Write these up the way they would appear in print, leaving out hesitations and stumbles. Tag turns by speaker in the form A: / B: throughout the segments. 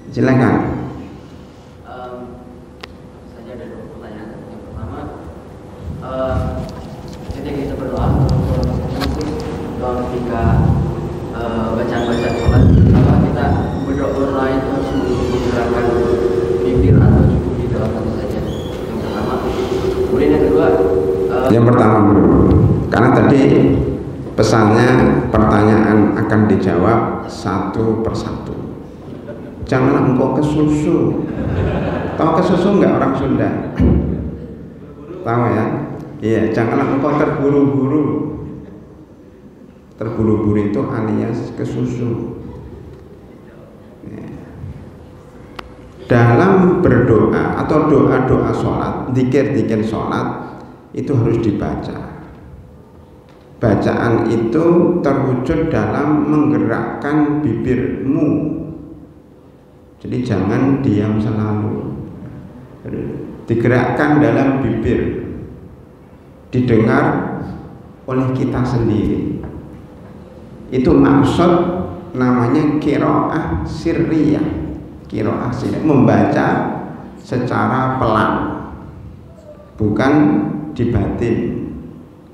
A: Silakan.
B: Saya ada dua pertanyaan. Yang pertama, ketika kita berdoa, doa ketika bacaan-bacaan sholat, apakah kita berdoa itu harus menggunakan bibir atau cukup di dalam hati saja? Yang pertama. Kemudian yang kedua,
A: yang pertama dulu, karena tadi pesannya pertanyaan akan dijawab satu persatu. Janganlah engkau kesusu. Tahu kesusu enggak orang Sunda? Tahu ya? Iya, janganlah engkau terburu-buru. Terburu-buru itu alias kesusu. Ya. Dalam berdoa atau doa-doa sholat, zikir-zikir sholat itu harus dibaca. Bacaan itu terwujud dalam menggerakkan bibirmu. Jadi jangan diam selalu, digerakkan dalam bibir, didengar oleh kita sendiri. Itu maksud namanya qiraah sirriyah. Qiraah sirriyah, membaca secara pelan, bukan dibatin.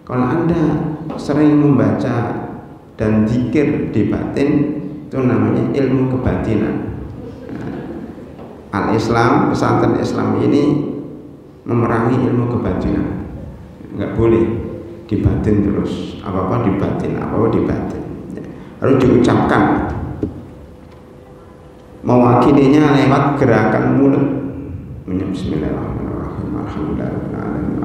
A: Kalau Anda sering membaca dan zikir di batin, itu namanya ilmu kebatinan. Al-Islam, pesantren Islam ini memerangi ilmu kebatinan. Enggak boleh dibatin terus, apa-apa dibatin, apa-apa dibatin. Harus diucapkan. Mewakilinya lewat gerakan mulut. Bismillahirrahmanirrahim. Alhamdulillahirabbil alamin.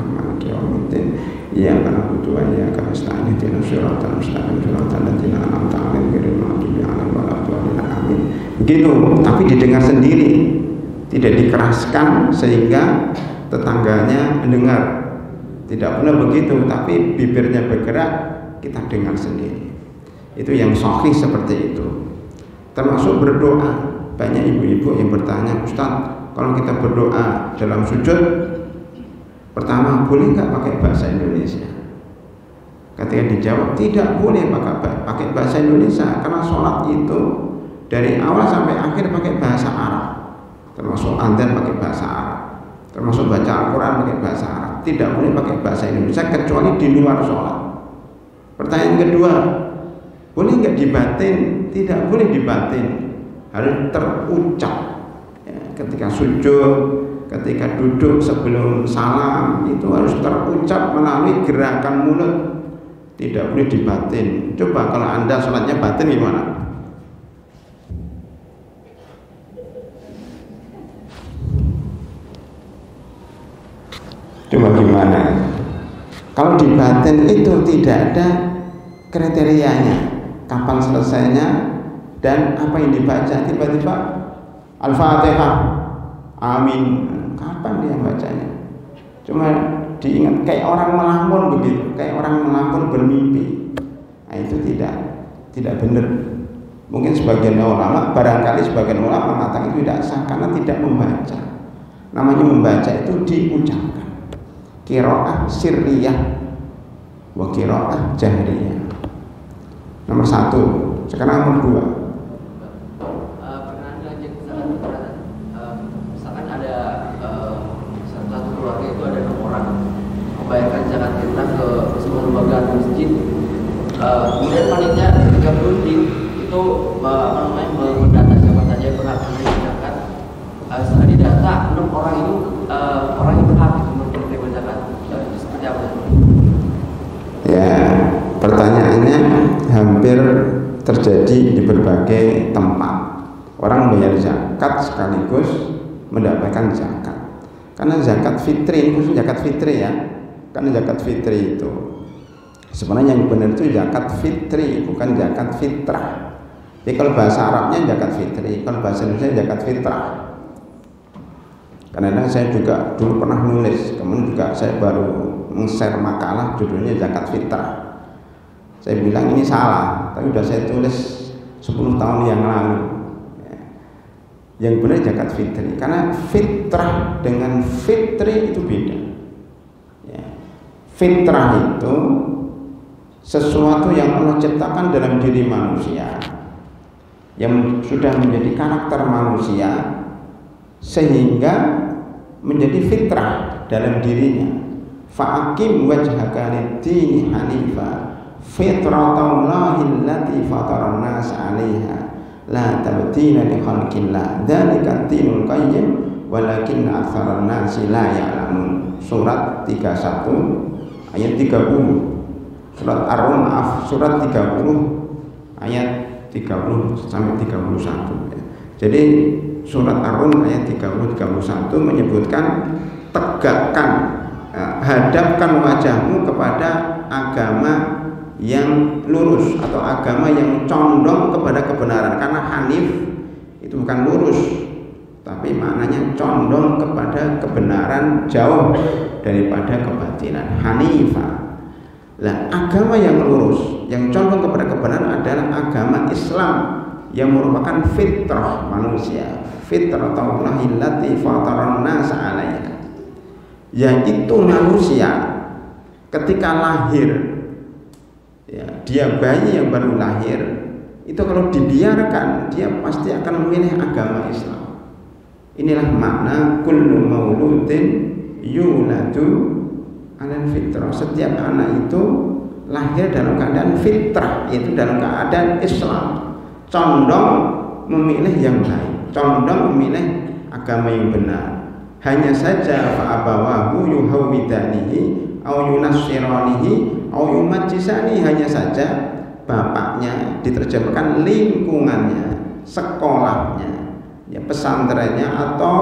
A: Maliki yaumiddin. Iyyaka na'budu wa iyyaka nasta'in. Ihdinas siratal mustaqim. Siratal ladzina an'amta 'alaihim ghairil maghdubi 'alaihim waladdallin. Amin. Begitu, tapi didengar sendiri, tidak dikeraskan sehingga tetangganya mendengar. Tidak boleh begitu, tapi bibirnya bergerak, kita dengar sendiri. Itu yang sahih seperti itu. Termasuk berdoa. Banyak ibu-ibu yang bertanya, Ustaz, kalau kita berdoa dalam sujud, pertama boleh nggak pakai bahasa Indonesia? Ketika dijawab tidak boleh pakai bahasa Indonesia, karena sholat itu dari awal sampai akhir pakai bahasa Arab, termasuk adzan pakai bahasa Arab, termasuk baca Al-Quran pakai bahasa Arab. Tidak boleh pakai bahasa Indonesia kecuali di luar sholat. Pertanyaan kedua, boleh nggak dibatin? Tidak boleh dibatin, harus terucap. Ya, ketika sujud, ketika duduk sebelum salam, itu harus terucap melalui gerakan mulut. Tidak boleh dibatin. Coba kalau Anda sholatnya batin gimana? Coba gimana? Kalau di batin itu tidak ada kriterianya, kapan selesainya dan apa yang dibaca. Tiba-tiba Al-Fatihah, Amin, kapan dia bacanya? Cuma diingat kayak orang melamun begitu, kayak orang melamun bermimpi. Nah, itu tidak benar. Mungkin sebagian ulama, barangkali sebagian ulama mengatakan itu tidak sah karena tidak membaca. Namanya membaca itu diucapkan. Qiraah sirriyah wa qiraah jahriyah. Nomor satu. Sekarang nomor dua.
B: Pernah dilanjut misalkan ada satu keluarga itu ada 6 orang membayarkan zakat fitrah ke sebuah lembaga masjid. Kemudian panitia ketika berunding itu mendata siapa saja yang berhak menerima zakat. Setelah didata 6 orang itu orang yang berhak menerima zakat. Seperti apa?
A: Ya, pertanyaannya hampir terjadi di berbagai tempat. Orang membayar zakat sekaligus mendapatkan zakat. Karena zakat fitri, ini khusus zakat fitri ya. Karena zakat fitri itu sebenarnya yang benar itu zakat fitri, bukan zakat fitrah. Jadi kalau bahasa Arabnya zakat fitri, kalau bahasa Indonesia zakat fitrah. Karena saya juga dulu pernah nulis, kemudian juga saya baru meng-share makalah judulnya zakat fitrah. Saya bilang ini salah, tapi sudah saya tulis 10 tahun yang lalu. Yang benar zakat fitri, karena fitrah dengan fitri itu beda. Ya. Fitrah itu sesuatu yang Allah ciptakan dalam diri manusia. yang sudah menjadi karakter manusia sehingga menjadi fitrah dalam dirinya. Fa'aqim wajhaka lid-dini hanifa fitratallahi allati fataran nas 'alaiha la tabdila li khalqillah dzalika dinul qayyim walakinna aktsaran nasi la ya'lamun. Surat 31 ayat 30. Surat Ar-Rum, surat 30 ayat 30 sampai 31 ya. Jadi surat Ar-Rum ayat 30-31 menyebutkan tegakkan, hadapkan wajahmu kepada agama yang lurus atau agama yang condong kepada kebenaran. Karena hanif itu bukan lurus, tapi maknanya condong kepada kebenaran, jauh daripada kebatilan. Hanifah. Lah, agama yang lurus, yang condong kepada kebenaran adalah agama Islam yang merupakan fitrah manusia. Fitratallahi allati fataran nas 'alaiha. Yaitu manusia ketika lahir, ya, dia bayi yang baru lahir, itu kalau dibiarkan dia pasti akan memilih agama Islam. Inilah makna kullu mauludin yuladu 'alal fitrah. Setiap anak itu lahir dalam keadaan fitrah, yaitu dalam keadaan Islam, condong memilih yang baik, condong memilih agama yang benar. Hanya saja fa'abawahu yuhawidanihi au yunassiranihi au yumajjisani, hanya saja bapaknya, diterjemahkan lingkungannya, sekolahnya, ya, pesantrennya atau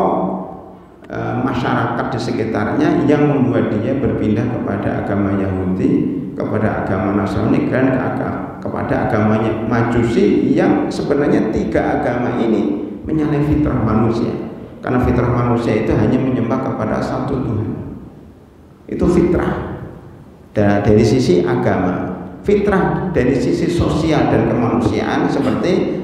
A: masyarakat di sekitarnya yang membuat dia berpindah kepada agama Yahudi, kepada agama Nasrani, dan kepada agamanya Majusi, yang sebenarnya tiga agama ini menyalahi fitrah manusia. Karena fitrah manusia itu hanya menyembah kepada satu Tuhan. Itu fitrah dari sisi agama. Fitrah dari sisi sosial dan kemanusiaan, seperti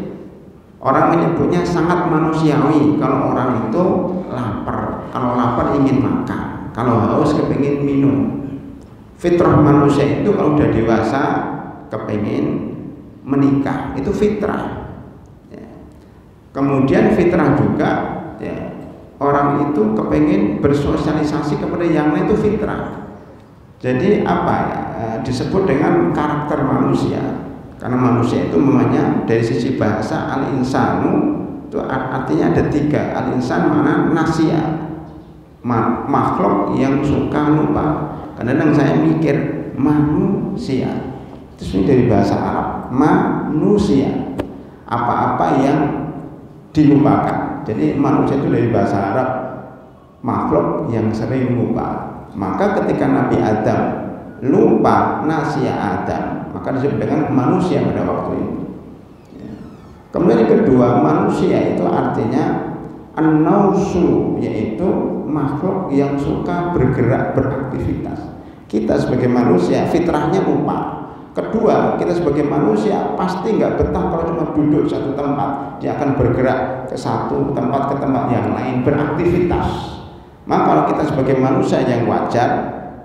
A: orang menyebutnya sangat manusiawi kalau orang itu lapar. Kalau lapar ingin makan, kalau haus kepingin minum. Fitrah manusia itu kalau sudah dewasa kepingin menikah, itu fitrah. Kemudian fitrah juga, ya, orang itu kepingin bersosialisasi kepada yang lain, itu fitrah. Jadi apa ya, disebut dengan karakter manusia. Karena manusia itu namanya dari sisi bahasa al-insanu itu artinya ada tiga. Al-insan mana nasia, makhluk yang suka lupa. Kadang-kadang saya mikir manusia, itu dari bahasa Arab, manusia, apa-apa yang dilupakan. Jadi manusia itu dari bahasa Arab, makhluk yang sering lupa. Maka ketika Nabi Adam lupa, nasia Adam, maka disebut dengan manusia pada waktu itu. Kemudian yang kedua, manusia itu artinya an-nausu, yaitu makhluk yang suka bergerak, beraktivitas. Kita sebagai manusia fitrahnya lupa. Kedua, kita sebagai manusia pasti nggak betah kalau cuma duduk satu tempat. Dia akan bergerak ke satu tempat ke tempat yang lain, beraktivitas. Maka kalau kita sebagai manusia yang wajar,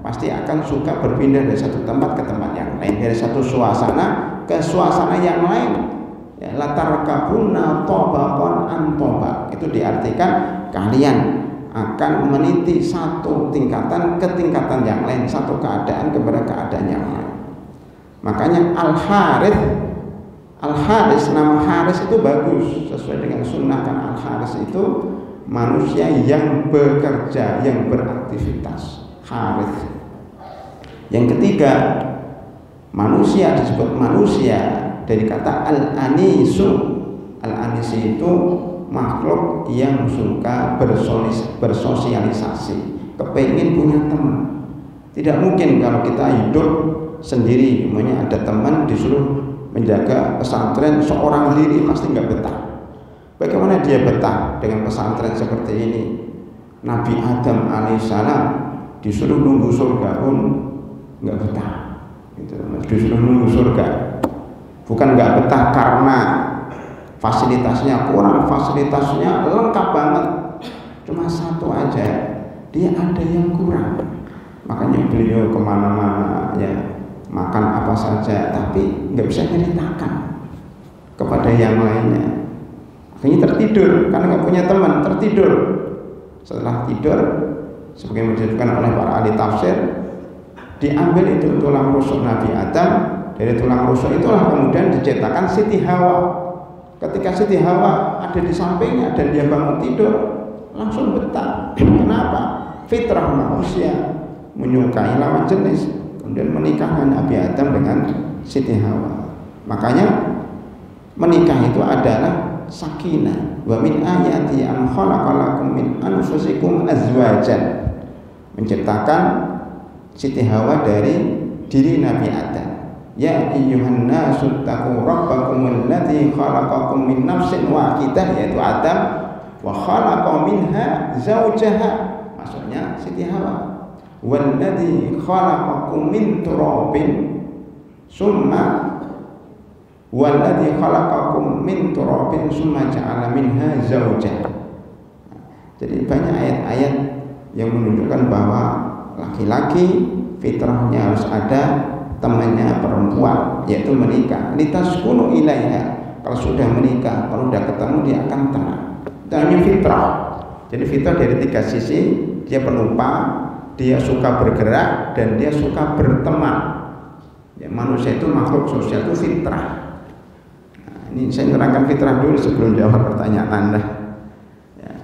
A: pasti akan suka berpindah dari satu tempat ke tempat yang lain, dari satu suasana ke suasana yang lain. Ya, latar kabuna tobakon antobak, itu diartikan kalian akan meniti satu tingkatan ke tingkatan yang lain, satu keadaan kepada keadaan yang lain. Makanya Al-Haris, nama Haris itu bagus sesuai dengan sunnah. Kan Al-Haris itu manusia yang bekerja, yang beraktivitas. Haris. Yang ketiga, manusia disebut manusia dari kata al-anisu. Al-anisu itu makhluk yang suka bersosialisasi, kepingin punya teman. Tidak mungkin kalau kita hidup sendiri, namanya ada teman disuruh menjaga pesantren seorang diri, pasti nggak betah. Bagaimana dia betah dengan pesantren seperti ini? Nabi Adam alaihissalam disuruh nunggu surga pun nggak betah, gitu. Disuruh nunggu surga, bukan nggak betah karena fasilitasnya kurang, fasilitasnya lengkap banget, cuma satu aja, dia ada yang kurang. Makanya beliau kemana-mana, ya, makan apa saja, tapi nggak bisa ceritakan kepada yang lainnya. tertidur karena nggak punya teman, tertidur. Setelah tidur, sebagai disebutkan oleh para ahli tafsir, diambil itu tulang rusuk Nabi Adam. Dari tulang rusuk itulah kemudian diciptakan Siti Hawa. Ketika Siti Hawa ada di sampingnya dan dia bangun tidur, langsung betah. Kenapa? Fitrah manusia menyukai lawan jenis, kemudian menikahkan Nabi Adam dengan Siti Hawa. Makanya menikah itu adalah sakinah. Wa min ayati an khalaqalakum min anfusikum azwajan, menciptakan Siti Hawa dari diri Nabi Adam. Ya ayyuhan nasu taqu rabbakumul ladzi khalaqakum min nafsin wahidah, yaitu Adam, wa khalaqa minha zaujaha, maksudnya Siti Hawa. Wal ladzi khalaqakum min turabin summa wal ladzi khalaqakum min turabin summa ja'ala minha zaujaha. Jadi banyak ayat-ayat yang menunjukkan bahwa laki-laki fitrahnya harus ada temannya perempuan, yaitu menikah. Litaskunu ilaiha, kalau sudah menikah, kalau sudah ketemu dia akan tenang. Itu fitrah. Jadi fitrah dari tiga sisi, dia penumpang, dia suka bergerak, dan dia suka berteman. Ya, manusia itu makhluk sosial, itu fitrah. Nah, ini saya menerangkan fitrah dulu sebelum jawab pertanyaan Anda. Ya,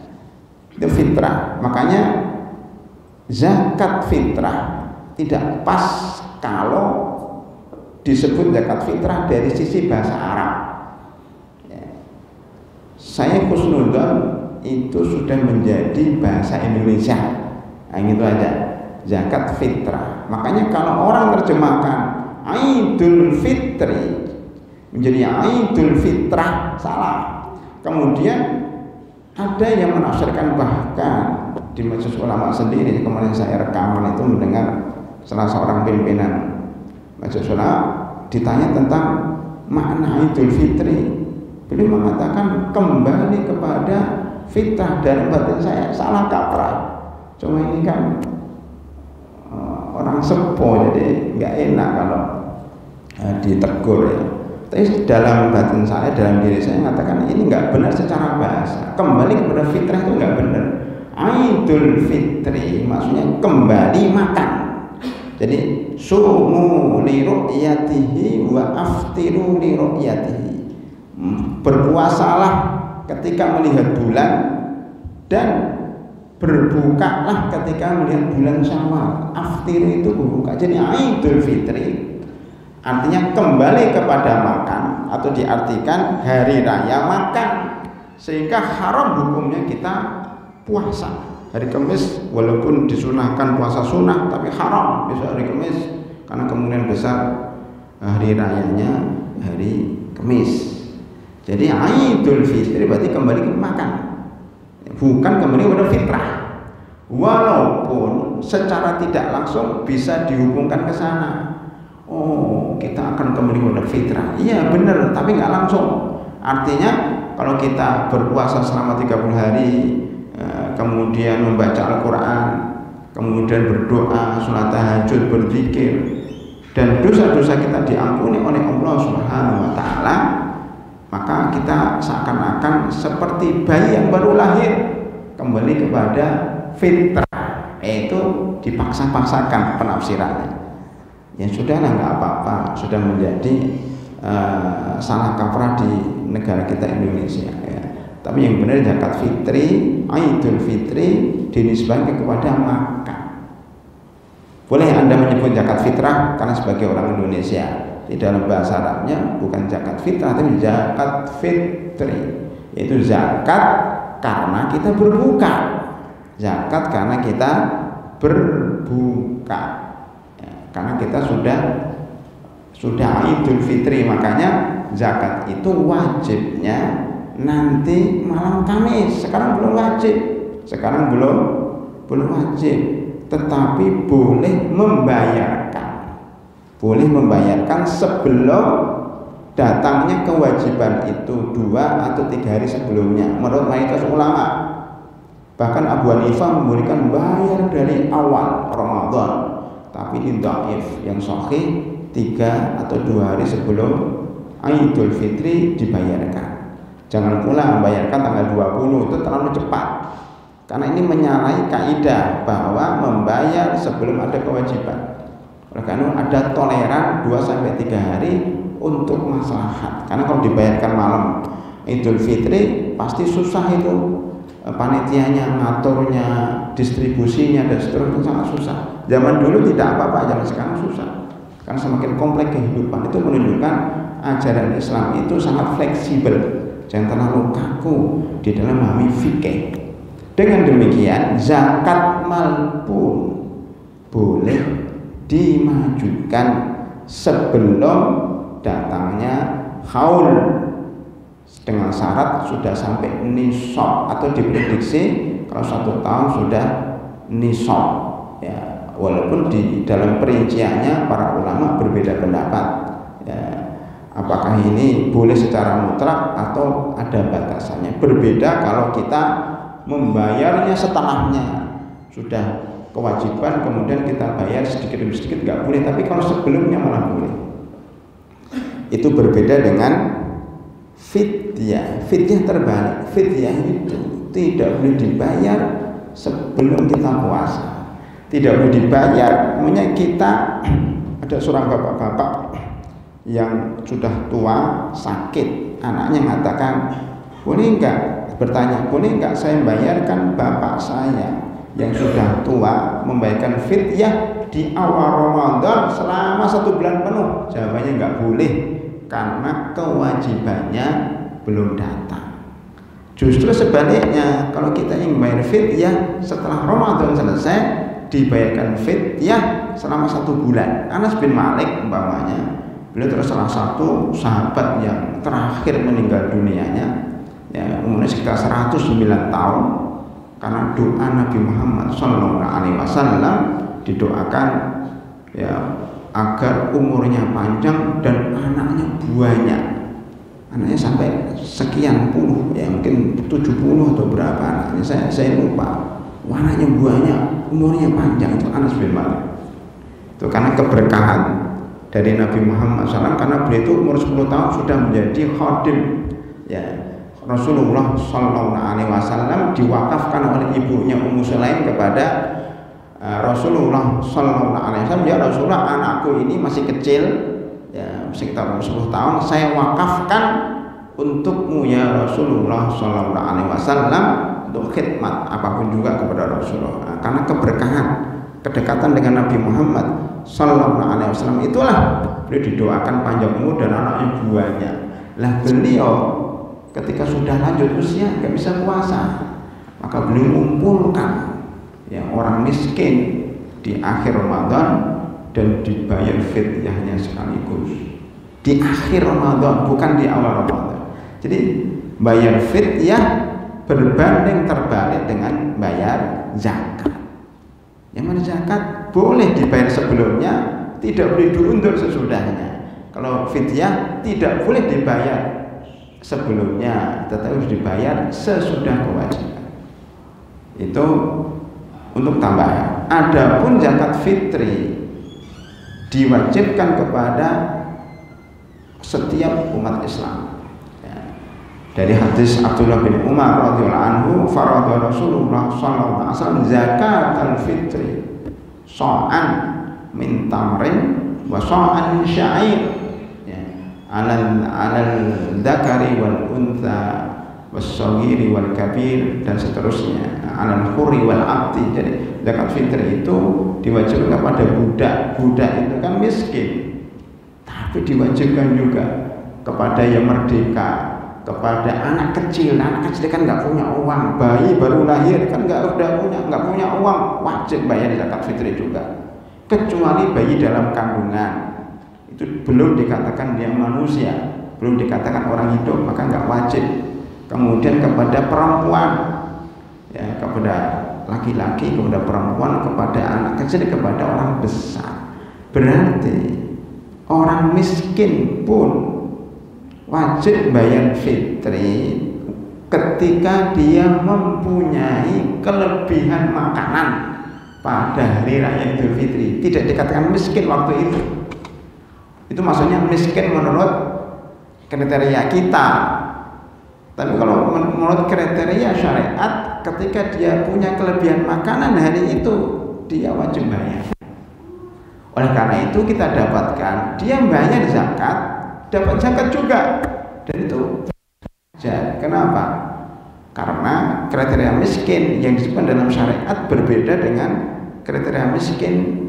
A: itu fitrah. Makanya zakat fitrah tidak pas kalau disebut zakat fitrah dari sisi bahasa Arab. Ya. Saya husnudzon itu sudah menjadi bahasa Indonesia. Nah, gitu aja, zakat fitrah. Makanya kalau orang terjemahkan Idul Fitri menjadi Idul Fitrah, salah. Kemudian ada yang menafsirkan, bahkan di majelis ulama sendiri kemarin saya rekaman itu mendengar salah seorang pimpinan majelis ulama ditanya tentang makna Idul Fitri. Beliau mengatakan kembali kepada fitrah dan batin saya, salah kaprah. Cuma ini kan orang sepuh, jadi nggak enak kalau ditegur ya. Tapi dalam batin saya, dalam diri saya mengatakan ini nggak benar secara bahasa. Kembali kepada fitrah itu nggak benar. Idul Fitri maksudnya kembali makan. Jadi sumu li ru'yatihi wa aftiru li ru'yatihi. Berpuasalah ketika melihat bulan dan berbukalah ketika melihat bulan Syawal. Aftiru itu berbuka. Jadi Idul Fitri artinya kembali kepada makan, atau diartikan hari raya makan, sehingga haram hukumnya kita puasa. Hari Kamis walaupun disunahkan puasa sunnah, tapi haram besok hari Kamis karena kemungkinan besar hari rayanya hari Kamis. Jadi Idul Fitri berarti kembali ke makan, bukan kembali kepada fitrah. Walaupun secara tidak langsung bisa dihubungkan ke sana. Oh, kita akan kembali kepada fitrah. Iya benar, tapi nggak langsung. Artinya kalau kita berpuasa selama 30 hari, kemudian membaca Al-Quran, kemudian berdoa, sholat tahajud, berzikir, dan dosa-dosa kita diampuni oleh Allah Subhanahu wa Ta'ala, maka kita seakan-akan seperti bayi yang baru lahir, kembali kepada fitrah, yaitu dipaksa-paksakan penafsirannya. Ya sudahlah, nggak apa-apa, sudah menjadi salah kaprah di negara kita Indonesia ya. Tapi yang benar zakat fitri, Idul Fitri dinisbahkan kepada makan. Boleh Anda menyebut zakat fitrah karena sebagai orang Indonesia, di dalam bahasa Arabnya bukan zakat fitrah tapi zakat fitri, yaitu zakat karena kita berbuka, zakat karena kita berbuka ya, karena kita sudah Idul Fitri. Makanya zakat itu wajibnya nanti malam Kamis. Sekarang belum wajib, sekarang belum wajib, tetapi boleh membayarkan sebelum datangnya kewajiban itu 2 atau 3 hari sebelumnya menurut mayoritas ulama. Bahkan Abu Hanifah memberikan bayar dari awal Ramadan, tapi di dhaif, yang sahih 3 atau 2 hari sebelum Idul Fitri dibayarkan. Jangan pula membayarkan tanggal karena ini menyalahi kaidah bahwa membayar sebelum ada kewajiban. Oleh karena ada toleran 2-3 hari untuk maslahat. Karena kalau dibayarkan malam Idul Fitri pasti susah itu, panitianya, ngaturnya, distribusinya dan seterusnya sangat susah. Zaman dulu tidak apa-apa, zaman sekarang susah. Karena semakin kompleks kehidupan, itu menunjukkan ajaran Islam itu sangat fleksibel, jangan terlalu kaku di dalam memahami fikih. Dengan demikian zakat mal pun boleh dimajukan sebelum datangnya haul, dengan syarat sudah sampai nisab atau diprediksi kalau 1 tahun sudah nisab ya, walaupun di dalam perinciannya para ulama berbeda pendapat ya, apakah ini boleh secara mutlak atau ada batasannya. Berbeda kalau kita membayarnya setelahnya sudah kewajiban kemudian kita bayar sedikit demi sedikit nggak boleh, tapi kalau sebelumnya malah boleh. Itu berbeda dengan fidyah. Fidyah terbalik. Fidyah itu tidak boleh dibayar sebelum kita puasa, tidak boleh dibayar. Namanya kita ada seorang bapak-bapak yang sudah tua sakit, anaknya mengatakan boleh enggak, bertanya boleh enggak saya membayarkan bapak saya yang sudah tua, membayarkan fidyah di awal Ramadan selama 1 bulan penuh. Jawabannya enggak boleh, karena kewajibannya belum datang. Justru sebaliknya, kalau kita ingin bayar fidyah setelah Ramadan selesai, dibayarkan fidyah selama 1 bulan. Anas bin Malik umpamanya, beliau terus salah satu sahabat yang terakhir meninggal dunianya ya, umurnya sekitar 109 tahun, karena doa Nabi Muhammad SAW didoakan ya agar umurnya panjang dan anaknya banyak. Anaknya sampai sekian puluh, ya mungkin 70 atau berapa anaknya, saya lupa. Anaknya banyak, umurnya panjang. Itu Anas bin Malik. Itu karena keberkahan dari Nabi Muhammad SAW, karena beliau itu umur 10 tahun sudah menjadi khadim ya Rasulullah SAW, diwakafkan oleh ibunya Ummu Sulaim kepada Rasulullah SAW. Ya Rasulullah, anakku ini masih kecil ya, sekitar 10 tahun, saya wakafkan untukmu ya Rasulullah SAW untuk khidmat apapun juga kepada Rasulullah. Nah, karena keberkahan kedekatan dengan Nabi Muhammad SAW itulah beliau didoakan panjang umur dan anaknya banyak. Lah beliau ketika sudah lanjut usia nggak bisa puasa, maka beliau mengumpulkan ya orang miskin di akhir Ramadan dan dibayar fidyahnya sekaligus di akhir Ramadan, bukan di awal Ramadan. Jadi bayar fidyah berbanding terbalik dengan bayar zakat. Yang mana zakat boleh dibayar sebelumnya, tidak boleh diundur sesudahnya. Kalau fidyah tidak boleh dibayar sebelumnya, tetapi harus dibayar sesudah kewajiban. Itu untuk tambahan. Adapun zakat fitri diwajibkan kepada setiap umat Islam. Dari hadis Abdullah bin Umar radhiyallahu anhu, farada Rasulullah sallallahu alaihi wasallam zakat al-fitri sa'an min tamrin wa sa'an min sya'ir ya, alal dzakari wal untha was-saghiri wal kabir dan seterusnya, alal hurri wal abdi. Jadi zakat fitri itu diwajibkan kepada budak. Budak itu kan miskin, tapi diwajibkan juga kepada yang merdeka, kepada anak kecil. Anak kecil kan nggak punya uang, bayi baru lahir kan nggak punya uang, wajib bayar zakat fitri juga. Kecuali bayi dalam kandungan, itu belum dikatakan dia manusia, belum dikatakan orang hidup, maka nggak wajib. Kemudian kepada perempuan, ya, kepada laki-laki, kepada perempuan, kepada anak kecil, kepada orang besar. Berarti orang miskin pun wajib bayar fitri ketika dia mempunyai kelebihan makanan pada hari raya Idul Fitri. Tidak dikatakan miskin waktu itu. Itu maksudnya miskin menurut kriteria kita. Tapi kalau menurut kriteria syariat, ketika dia punya kelebihan makanan hari itu, dia wajib bayar. Oleh karena itu kita dapatkan dia bayar zakat, dapat zakat juga. Dan itu kenapa? Karena kriteria miskin yang disebut dalam syariat berbeda dengan kriteria miskin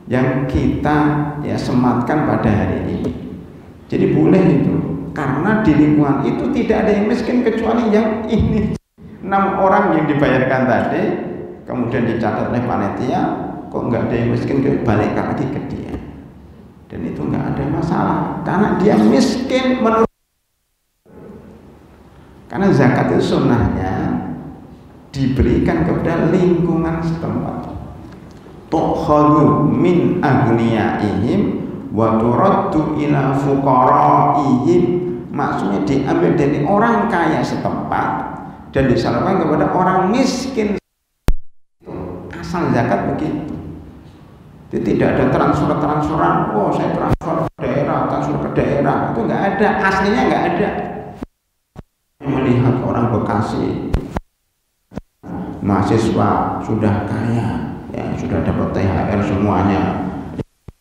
A: yang kita ya sematkan pada hari ini. Jadi boleh itu, karena di lingkungan itu tidak ada yang miskin kecuali yang ini 6 orang yang dibayarkan tadi, kemudian dicatat oleh panitia, kok nggak ada yang miskin, balik lagi ke dia. Dan itu nggak ada masalah, karena dia miskin menurut. Karena zakat itu sunnahnya diberikan kepada lingkungan setempat. Tukhadu min aghniyaihim wa turaddu ila fuqaraihim. Maksudnya diambil dari orang kaya setempat dan disalurkan kepada orang miskin. Asal zakat begitu. Jadi tidak ada transferan. Oh, saya transfer ke daerah, itu nggak ada. Aslinya nggak ada. Melihat orang Bekasi mahasiswa sudah kaya, ya sudah dapat THR semuanya,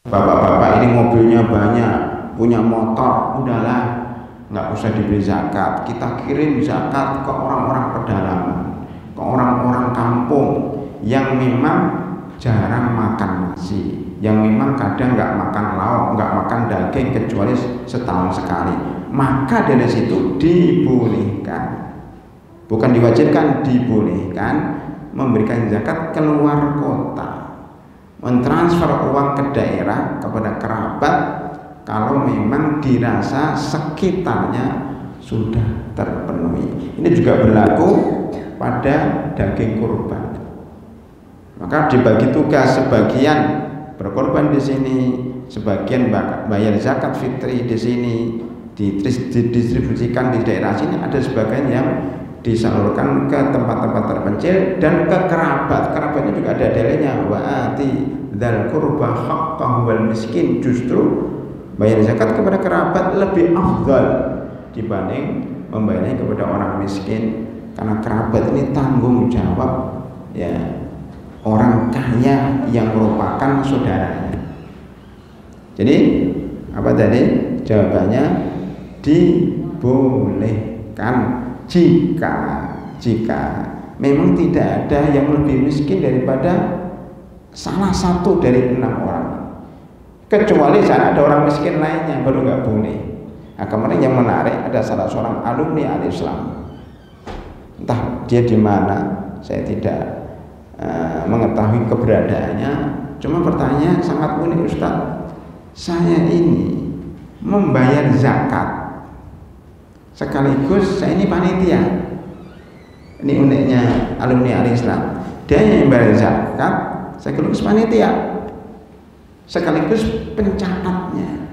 A: bapak-bapak ini mobilnya banyak, punya motor, udahlah nggak usah diberi zakat, kita kirim zakat ke orang-orang pedalaman, ke orang-orang kampung yang memang jarang makan nasi, yang memang kadang nggak makan lauk, nggak makan daging kecuali setahun sekali. Maka dari situ dibolehkan, bukan diwajibkan, dibolehkan memberikan zakat keluar kota, mentransfer uang ke daerah kepada kerabat kalau memang dirasa sekitarnya sudah terpenuhi. Ini juga berlaku pada daging kurban. Maka dibagi tugas, sebagian berkorban di sini, sebagian bayar zakat fitri di sini, didistribusikan di daerah sini, ada sebagian yang disalurkan ke tempat-tempat terpencil dan ke kerabat. Kerabatnya juga ada dalilnya, wa ati dzal qurba haqqahu wal miskin. Justru bayar zakat kepada kerabat lebih afdal dibanding membayarnya kepada orang miskin, karena kerabat ini tanggung jawab ya orang kaya yang merupakan saudaranya. Jadi apa tadi jawabannya? Dibolehkan jika memang tidak ada yang lebih miskin daripada salah satu dari 6 orang, kecuali sana ada orang miskin lainnya baru nggak boleh. Nah, kemarin yang menarik ada salah seorang alumni Al-Islam, entah dia di mana, saya tidak mengetahui keberadaannya. Cuma pertanyaan sangat unik, Ustaz, saya ini membayar zakat sekaligus saya ini panitia. Ini uniknya alumni Al-Islam, dia yang bayar zakat sekaligus panitia, sekaligus pencatatnya.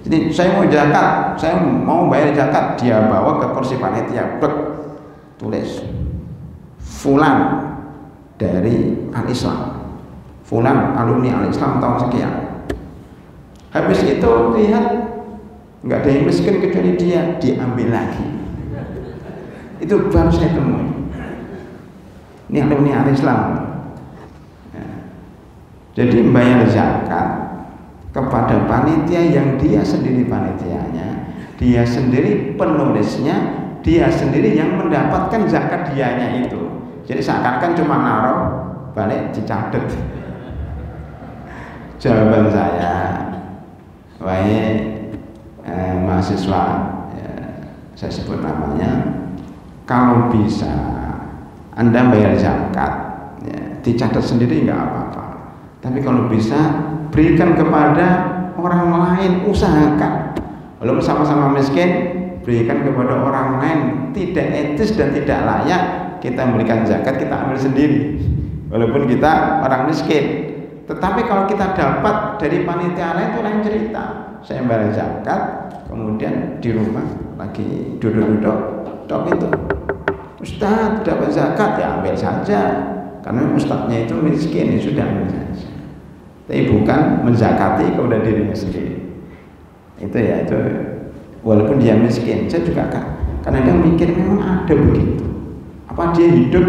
A: Jadi saya mau zakat, saya mau bayar zakat, dia bawa ke kursi panitia, tulis fulan dari Al-Islam, fulan alumni Al-Islam tahun sekian. Habis itu lihat nggak ada yang miskin kecuali dia, diambil lagi. Itu baru saya temui. Ini alumni Al-Islam. Ya. Jadi membayar zakat kepada panitia yang dia sendiri panitianya, dia sendiri penulisnya, dia sendiri yang mendapatkan zakat dianya itu. Jadi seakan-akan cuma naruh balik dicatat. Jawaban saya, wahai mahasiswa, ya, saya sebut namanya, kalau bisa Anda bayar zakat, ya, dicatat sendiri nggak apa-apa. Tapi kalau bisa berikan kepada orang lain, usahakan. Walaupun sama-sama miskin, berikan kepada orang lain. Tidak etis dan tidak layak kita memberikan zakat, kita ambil sendiri, walaupun kita orang miskin. Tetapi kalau kita dapat dari panitia lain, itu lain cerita. Saya bayar zakat, kemudian di rumah lagi duduk-duduk, itu Ustaz dapat zakat, ya ambil saja, karena ustadznya itu miskin, ya sudah ambil saja. Tapi bukan menzakati kepada dirinya sendiri. Itu ya, itu walaupun dia miskin. Saya juga Kadang-kadang mikir memang ada begitu. Apa dia hidup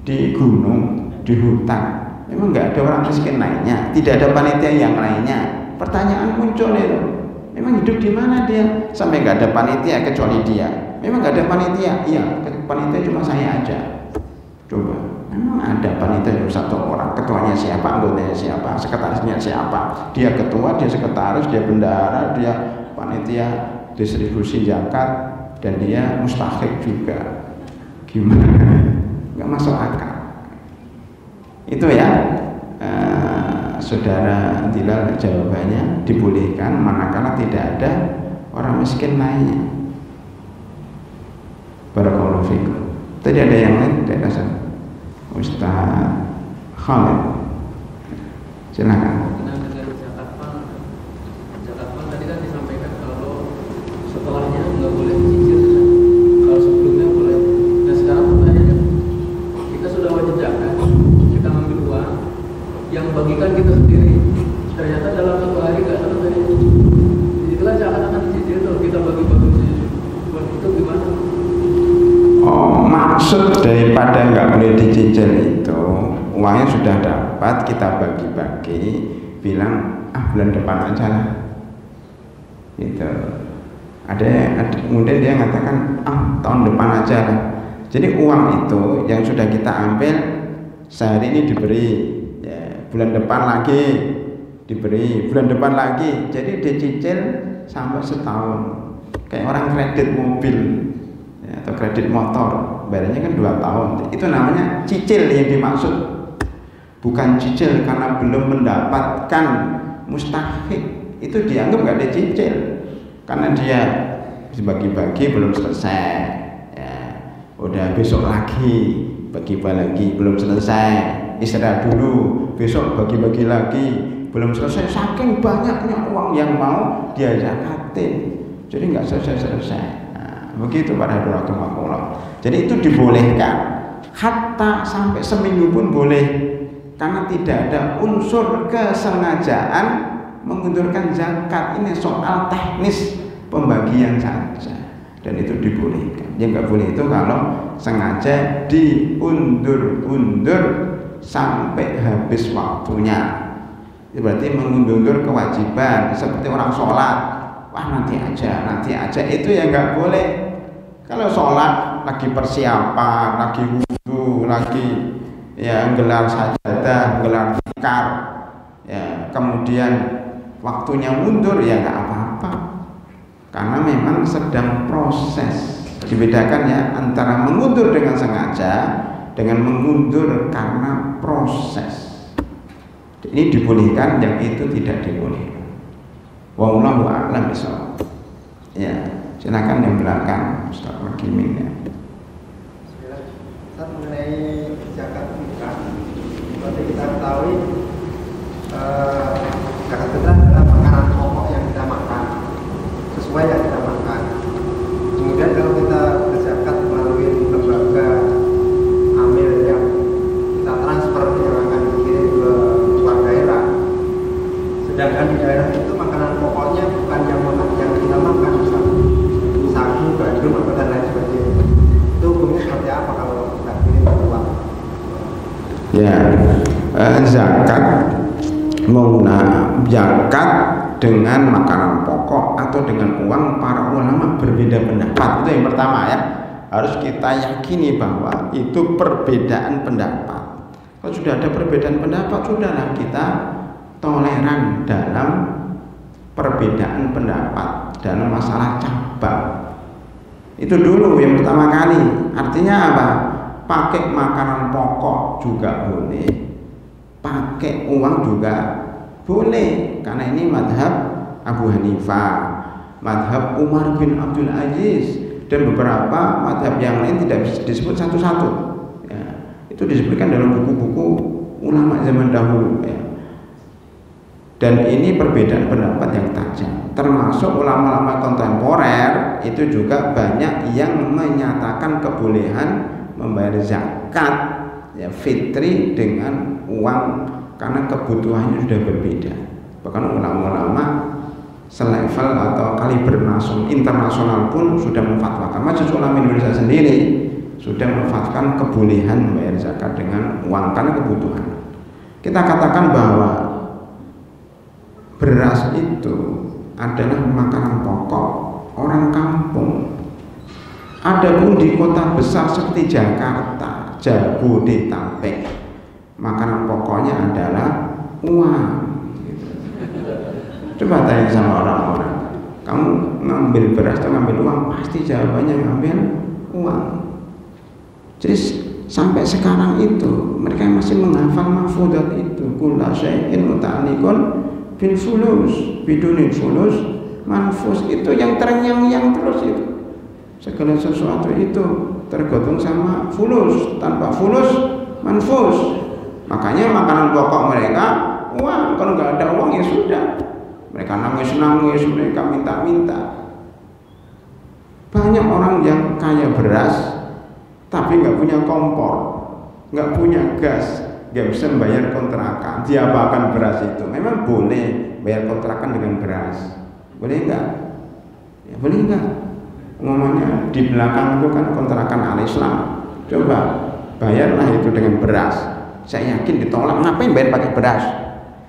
A: di gunung, di hutan, memang nggak ada orang miskin lainnya, tidak ada panitia yang lainnya. Pertanyaan muncul itu, memang hidup di mana dia? Sampai nggak ada panitia kecuali dia. Memang nggak ada panitia? Iya, panitia cuma saya aja. Coba, memang ada panitia satu orang, ketuanya siapa, anggotanya siapa, sekretarisnya siapa? Dia ketua, dia sekretaris, dia bendahara, dia panitia distribusi zakat, dan dia mustahik juga. Gimana? Nggak masuk akal. Itu ya, saudara Tilal, jawabannya dibolehkan manakala tidak ada orang miskin lainnya. Barakallahu fikum. Tadi ada yang lain, tidak rasa? Ustaz Khalid, silakan.
B: Zakat mal tadi kan disampaikan kalau setelahnya nggak boleh dicicil, kalau sebelumnya boleh. Nah sekarang pertanyaannya, kita sudah wajib zakat, kita ngambil uang, yang bagikan kita sendiri. Ternyata dalam satu hari nggak selesai. Itulah zakat akan dicicil tuh, kita bagi-bagi buat itu gimana?
A: Oh, maksud daripada nggak boleh dicicil itu, uangnya sudah dapat, kita bagi-bagi, bilang bulan depan aja lah. Gitu. Ada kemudian dia mengatakan tahun depan aja lah. Jadi uang itu yang sudah kita ambil sehari ini diberi, ya, bulan depan lagi diberi, bulan depan lagi. Jadi dicicil sampai setahun. Kayak orang kredit mobil atau kredit motor, bayarnya kan 2 tahun. Itu namanya cicil yang dimaksud. Bukan cicil karena belum mendapatkan mustahik, itu dianggap nggak ada cicil karena dia bagi-bagi belum selesai, ya. Udah besok lagi bagi-bagi belum selesai, istirahat dulu, besok bagi-bagi lagi belum selesai. Saking banyaknya uang yang mau dia zakatin, jadi nggak selesai. Begitu para hadirin. Jadi itu dibolehkan, hatta sampai seminggu pun boleh, karena tidak ada unsur kesengajaan mengundurkan zakat. Ini soal teknis pembagian saja, dan itu dibolehkan. Yang nggak boleh itu kalau sengaja diundur-undur sampai habis waktunya. Itu berarti mengundur kewajiban, seperti orang sholat. Wah nanti aja, itu ya nggak boleh. Kalau sholat lagi persiapan, lagi wudu, lagi ya gelar sajadah, gelar zikar, ya kemudian waktunya mundur, ya nggak apa-apa, karena memang sedang proses. Dibedakan ya antara mengundur dengan sengaja dengan mengundur karena proses. Ini dibolehkan, yang itu tidak dibolehkan. Wallahu a'lam bishawab. Ya, silakan yang belakang, Ustaz Hakimin ya.
C: Ustaz, mengenai zakat fitrah, seperti kita ketahui zakat fitrah adalah makanan pokok yang kita makan, sesuai yang kita makan. Kemudian kalau kita berzakat melalui lembaga amil yang kita transfer yang akan dikirim ke luar daerah, sedangkan di daerah itu makanan pokoknya bukan yang kita makan, misalnya sagu, gandum, atau dan lain sebagainya. Itu hukumnya seperti apa kalau kita kirim ke luar?
A: Ya, zakat zakat dengan makanan pokok atau dengan uang, para ulama berbeda pendapat. Itu yang pertama ya, harus kita yakini bahwa itu perbedaan pendapat. Kalau sudah ada perbedaan pendapat, sudahlah kita toleran dalam perbedaan pendapat dalam masalah cabang. Itu dulu yang pertama kali. Artinya apa? Pakai makanan pokok juga boleh, pakai uang juga boleh, karena ini madhab Abu Hanifah, madhab Umar bin Abdul Aziz, dan beberapa madhab yang lain tidak bisa disebut satu-satu ya. Itu disebutkan dalam buku-buku ulama zaman dahulu ya. Dan ini perbedaan pendapat yang tajam, termasuk ulama-ulama kontemporer itu juga banyak yang menyatakan kebolehan membayar zakat ya fitri dengan uang, karena kebutuhannya sudah berbeda. Bahkan ulama-ulama selevel atau kaliber internasional pun sudah memfatwakan Majelis Ulama Indonesia sendiri sudah menetapkan kebolehan membayar zakat dengan uang karena kebutuhan. Kita katakan bahwa beras itu adalah makanan pokok orang kampung. Adapun di kota besar seperti Jakarta, Jabodetabek, makanan pokoknya adalah uang. Coba tanya sama orang-orang, kamu ngambil beras atau ngambil uang? Pasti jawabannya ngambil uang. Jadi sampai sekarang itu mereka masih menghafal mahfudzat itu. Kulla syai'in muta'alliqun bil fulus, bidunil fulus manfus, itu yang terngiang-ngiang terus itu. Segala sesuatu itu tergantung sama fulus, tanpa fulus manfus. Makanya makanan pokok mereka uang. Kalau nggak ada uang ya sudah, mereka nangis-nangis, mereka minta-minta. Banyak orang yang kaya beras tapi nggak punya kompor, nggak punya gas, nggak bisa membayar kontrakan. Diapakan beras itu? Memang boleh bayar kontrakan dengan beras, boleh nggak? Ya boleh nggak? Ngomongnya di belakang itu kan kontrakan Al-Islam. Coba bayarlah itu dengan beras. Saya yakin ditolak. Ngapain bayar pakai beras?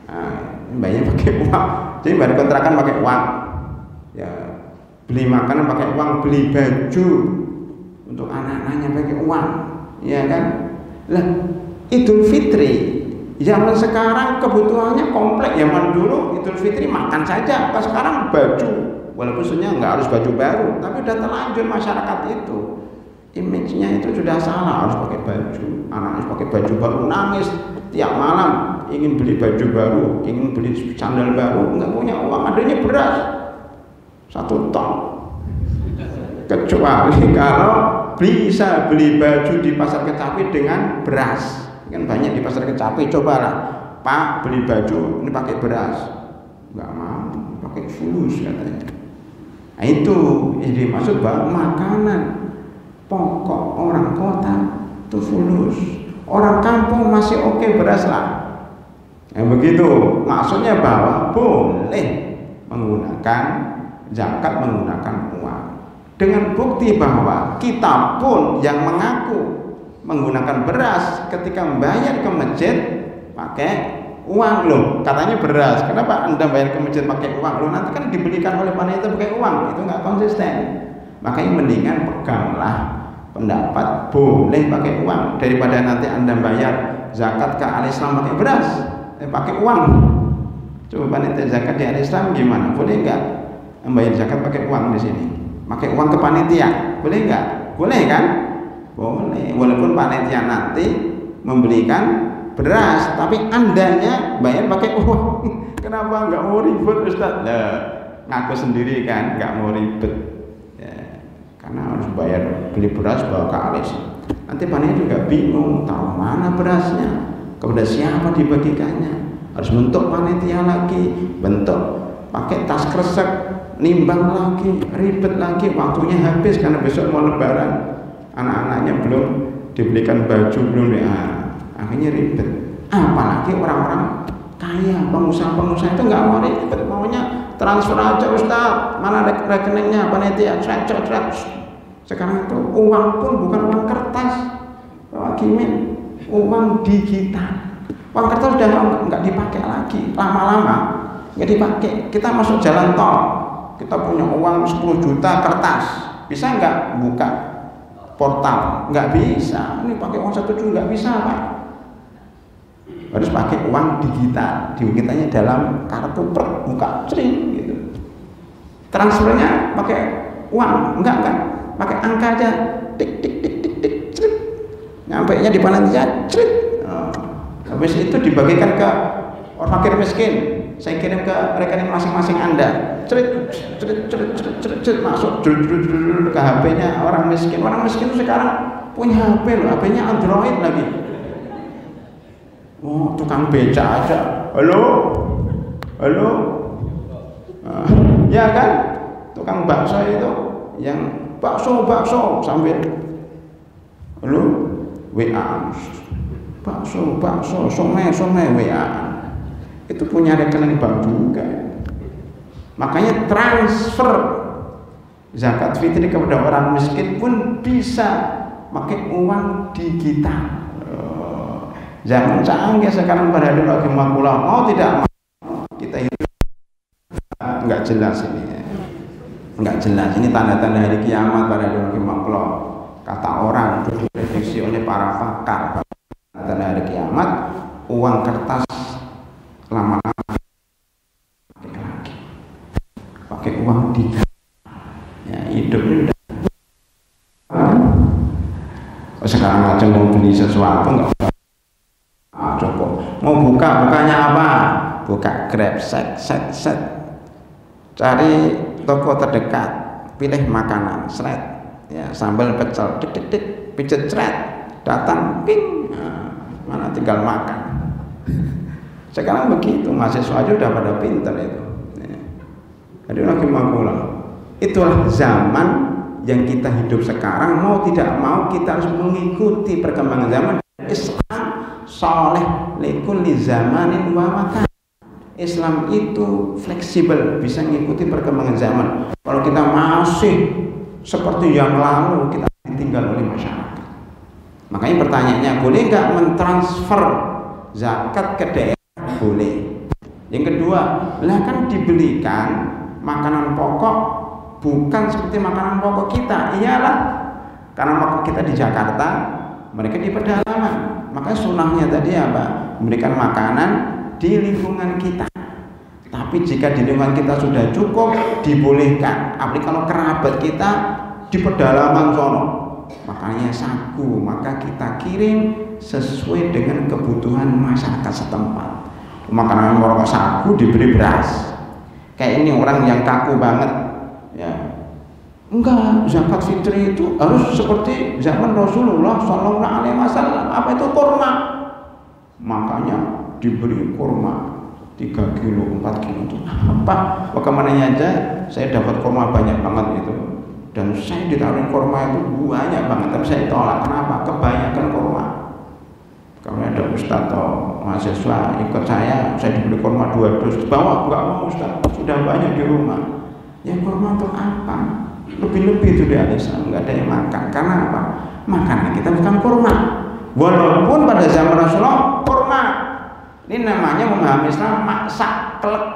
A: Nah, bayar pakai uang. Jadi bayar kontrakan pakai uang. Ya, beli makanan pakai uang, beli baju untuk anak-anaknya pakai uang, ya kan? Lah, Idul Fitri zaman sekarang kebutuhannya kompleks. Zaman dulu Idul Fitri makan saja, pas sekarang baju. Walaupun sebenarnya nggak harus baju baru, tapi udah terlanjur masyarakat itu, image-nya itu sudah salah, harus pakai baju. Anak harus pakai baju baru, nangis tiap malam, ingin beli baju baru, ingin beli sandal baru, nggak punya uang, adanya beras 1 ton. Kecuali kalau bisa beli baju di pasar Kecapi dengan beras, kan banyak di pasar Kecapi. Cobalah, Pak beli baju ini pakai beras, nggak mau, pakai fulus katanya. Nah, itu jadi maksud bahwa makanan pokok orang kota itu fulus, orang kampung masih oke beras lah. Yang begitu maksudnya bahwa boleh menggunakan zakat menggunakan uang, dengan bukti bahwa kita pun yang mengaku menggunakan beras ketika membayar ke masjid pakai uang. Loh, katanya beras, kenapa Anda bayar ke masjid pakai uang? Loh, nanti kan dibelikan oleh panitia pakai uang, itu nggak konsisten. Makanya mendingan peganglah pendapat boleh pakai uang daripada nanti Anda bayar zakat ke Al-Islam pakai beras, pakai uang. Coba panitia zakat di Al-Islam gimana? Boleh nggak membayar zakat pakai uang di sini? Pakai uang ke panitia, boleh nggak? Boleh kan? Boleh. Walaupun panitia nanti membelikan beras, tapi andanya bayar pakai uang. Kenapa nggak mau ribet, Ustaz? Nah, ngaku sendiri kan nggak mau ribet ya, karena harus bayar beli beras bawa ke Al-Islam. Nanti panitia juga bingung tahu mana berasnya, kepada siapa dibagikannya. Harus bentuk panitia lagi, bentuk pakai tas kresek, nimbang lagi, ribet lagi, waktunya habis karena besok mau lebaran, anak-anaknya belum dibelikan baju, belum akhirnya ribet. Apalagi orang-orang kaya, pengusaha-pengusaha itu nggak mau ribet, maunya transfer aja, Ustaz, mana rekeningnya panitia, cek. Sekarang itu uang pun bukan uang kertas, Pak Gimin, uang digital. Uang kertas sudah nggak dipakai lagi, lama-lama nggak dipakai. Kita masuk jalan tol, kita punya uang 10 juta kertas, bisa nggak buka portal? Nggak bisa. Ini pakai uang 1 juta nggak bisa, Pak. Harus pakai uang digital, digitalnya dalam kartu buka cering gitu. Transfernya pakai uang, enggak, pakai angka aja, tik cering. Nyampe nya di panitia, cering. Habis itu dibagikan ke orang fakir miskin. Saya kirim ke rekening masing-masing Anda. Cering masuk ke HP-nya orang miskin. Orang miskin itu sekarang punya HP loh, HP-nya Android lagi. Oh, tukang beca aja. Halo, ya kan? Tukang bakso itu, yang bakso sambil halo, WA, bakso, some WA. Itu punya rekening bank juga. Makanya transfer Zakat fitri kepada orang miskin pun bisa pakai uang digital. Zaman canggih sekarang pada rahimahullah, mau tidak mau kita hidup nggak jelas ini ya. Nggak jelas, ini tanda-tanda hari kiamat pada rahimahullah. Kata orang, diprediksi oleh para pakar, tanda hari kiamat, uang kertas lama-lama pakai uang digital. Ya, hidupnya udah. Sekarang aja mau beli sesuatu nggak usah. Cukup. Mau bukanya apa? Buka Grab, set. Cari toko terdekat, pilih makanan, seret, ya sambal pecel, dik, pijet seret, datang, ping, mana tinggal makan. Sekarang begitu, mahasiswa aja udah pada pinter itu. Jadi lagi makulah. Itulah zaman yang kita hidup sekarang. Mau tidak mau kita harus mengikuti perkembangan zaman. Islam soleh likulli zamanin wa makan. Islam itu fleksibel, bisa mengikuti perkembangan zaman. Kalau kita masih seperti yang lalu, kita ditinggal oleh masyarakat. Makanya pertanyaannya, boleh nggak mentransfer zakat ke daerah? Boleh. Yang kedua, lah kan dibelikan makanan pokok bukan seperti makanan pokok kita. Iyalah, karena pokok kita di Jakarta, mereka di pedalaman. Makanya sunnahnya tadi apa? Memberikan makanan di lingkungan kita. Tapi jika di lingkungan kita sudah cukup, dibolehkan. Apalagi kalau kerabat kita di pedalaman sono, makanya sagu, maka kita kirim sesuai dengan kebutuhan masyarakat setempat. Makanan merokok sagu diberi beras. Kayak ini orang yang kaku banget, ya. Enggak, zakat fitri itu harus seperti zaman Rasulullah Shallallahu Alaihi Wasallam. Apa itu kurma? Makanya diberi kurma 3 kilo, 4 kilo itu apa? Bagaimana aja saya dapat kurma banyak banget itu, dan saya ditaruhin kurma itu banyak banget, tapi saya tolak. Kenapa? Kebanyakan kurma. Kalau ada ustaz atau mahasiswa ikut saya diberi kurma 2 dus, bawa, enggak mau ustaz, sudah banyak di rumah. Ya kurma untuk apa? Lebih-lebih itu di Islam, nggak ada yang makan. Karena apa? Makanan kita bukan kurma. Walaupun pada zaman Rasulullah kurma, ini namanya memahami Islam saklek.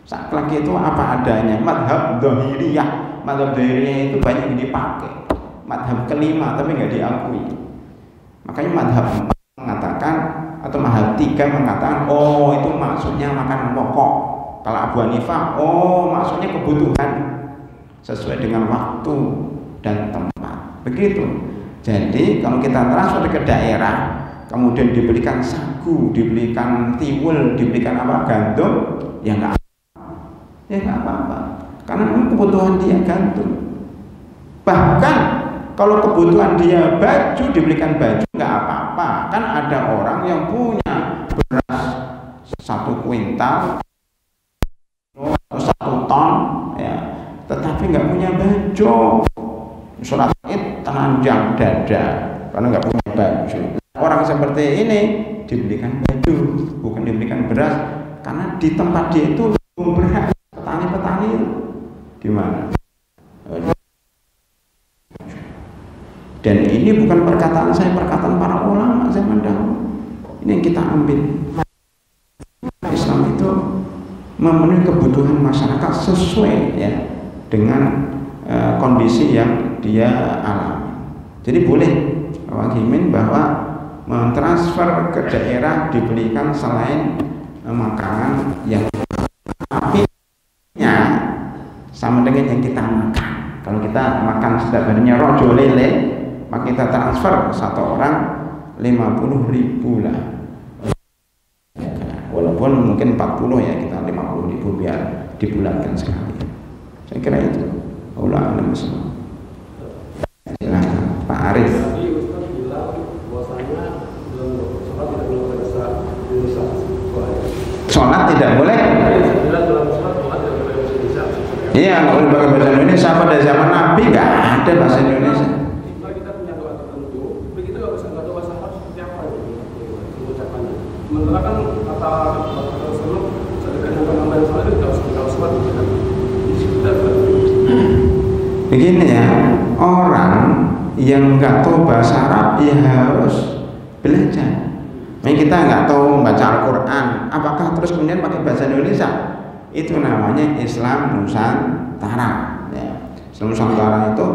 A: Saklek itu apa adanya. Madhab dhahiriyah, madhab dhahiriyah itu banyak yang dipakai. Madhab kelima tapi nggak diakui. Makanya madhab 4 mengatakan atau madhab 3 mengatakan, oh itu maksudnya makanan pokok. Kalau Abu Hanifah, oh maksudnya kebutuhan sesuai dengan waktu dan tempat. Begitu. Jadi kalau kita transfer ke daerah, kemudian diberikan sagu, diberikan tiwul, diberikan apa, gandum, ya nggak apa-apa. Karena ini kebutuhan dia gandum. Bahkan kalau kebutuhan dia baju, diberikan baju nggak apa-apa. Kan ada orang yang punya beras 1 kuintal atau 1 ton, ya, tetapi nggak punya baju. Sholat Id telanjang dada karena nggak punya baju. Orang seperti ini diberikan baju, bukan diberikan beras, karena di tempat dia itu belum beras. Petani-petani gimana? Dan ini bukan perkataan saya, perkataan para ulama zaman dahulu. Ini yang kita ambil. Islam itu memenuhi kebutuhan masyarakat sesuai ya dengan kondisi yang dia alami. Jadi boleh wakimin bahwa mentransfer ke daerah diberikan selain makanan yang tapi sama dengan yang kita makan. Kalau kita makan setiap harinya rojo lele, maka kita transfer 1 orang 50.000 lah. Walaupun mungkin 40 ya, kita 50.000 biar dibulatkan sekali. Saya kira itu. Allah alam semua. Silakan Pak Arif.
D: Tadi Ustaz bilang bahwasanya sholat tidak boleh bahasa Indonesia.
A: Sholat tidak boleh. Iya, nggak boleh pakai bahasa Indonesia. Pada zaman Nabi nggak ada bahasa Indonesia.
D: Kita punya doa tertentu, begitu nggak bisa bahasa Arab seperti apa itu ucapannya. Sementara kan kata Rasulullah, sedekah dengan nama yang salah itu kalau sholat gitu kan.
A: Begini ya, orang yang nggak tahu bahasa Arab ya harus belajar. Kita nggak tahu baca Al-Quran, apakah terus kemudian pakai bahasa Indonesia? Itu namanya Islam Nusantara. Ya. Islam Nusantara itu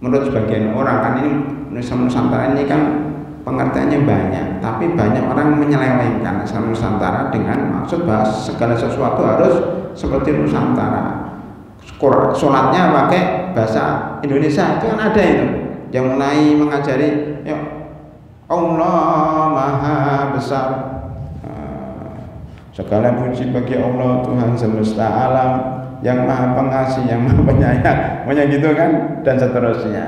A: menurut sebagian orang kan ini Islam Nusantara ini kan pengertiannya banyak, tapi banyak orang menyelewengkan Islam Nusantara dengan maksud bahwa segala sesuatu harus seperti Nusantara. Sholatnya pakai bahasa Indonesia itu kan ada itu yang mulai mengajari ya Allah Maha Besar, segala puji bagi Allah Tuhan semesta alam yang Maha Pengasih, yang Maha Penyayang, banyak gitu kan, dan seterusnya.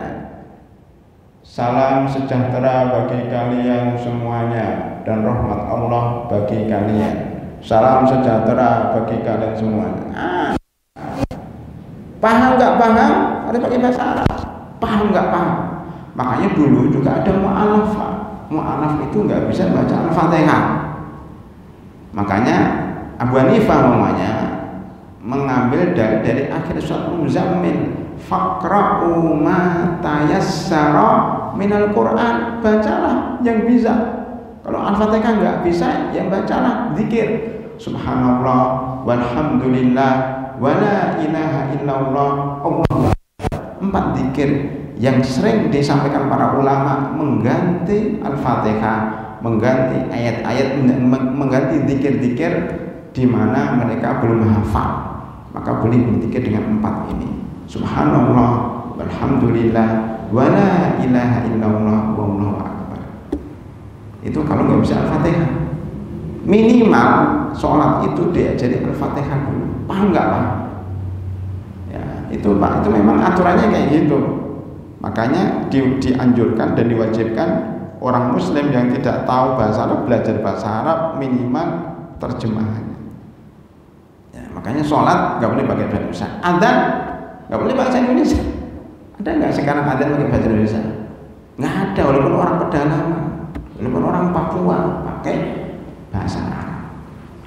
A: Salam sejahtera bagi kalian semuanya dan rahmat Allah bagi kalian. Salam sejahtera bagi kalian semuanya. Paham nggak paham? Harus pakai bahasa Arab. Paham nggak paham? Makanya dulu juga ada mu'alafah. Mu'alaf itu nggak bisa baca Al-Fatihah. Makanya Abu Hanifah namanya mengambil dari akhir surat Muzammil, faqra'u ma tayassara minal Qur'an, bacalah yang bisa. Kalau Al-Fatihah nggak bisa, yang bacalah zikir subhanallah walhamdulillah wala ilaha illallah Allah. 4 zikir yang sering disampaikan para ulama mengganti Al-Fatihah, mengganti ayat-ayat, mengganti zikir-zikir di mana mereka belum hafal. Maka boleh berzikir dengan 4 ini. Subhanallah walhamdulillah wala ilaha illallah wallahu akbar. Itu kalau nggak bisa Al-Fatihah. Minimal sholat itu diajari Al-Fatihah dulu. Paham nggak Pak? Ya, itu Pak, itu memang aturannya kayak gitu. Makanya dianjurkan dan diwajibkan orang Muslim yang tidak tahu bahasa Arab belajar bahasa Arab minimal terjemahannya. Ya, makanya sholat nggak boleh pakai bahasa Indonesia. Adzan nggak boleh bahasa Indonesia. Ada nggak sekarang adzan pakai bahasa Indonesia? Nggak ada, walaupun orang pedalaman, walaupun orang Papua pakai bahasa Arab.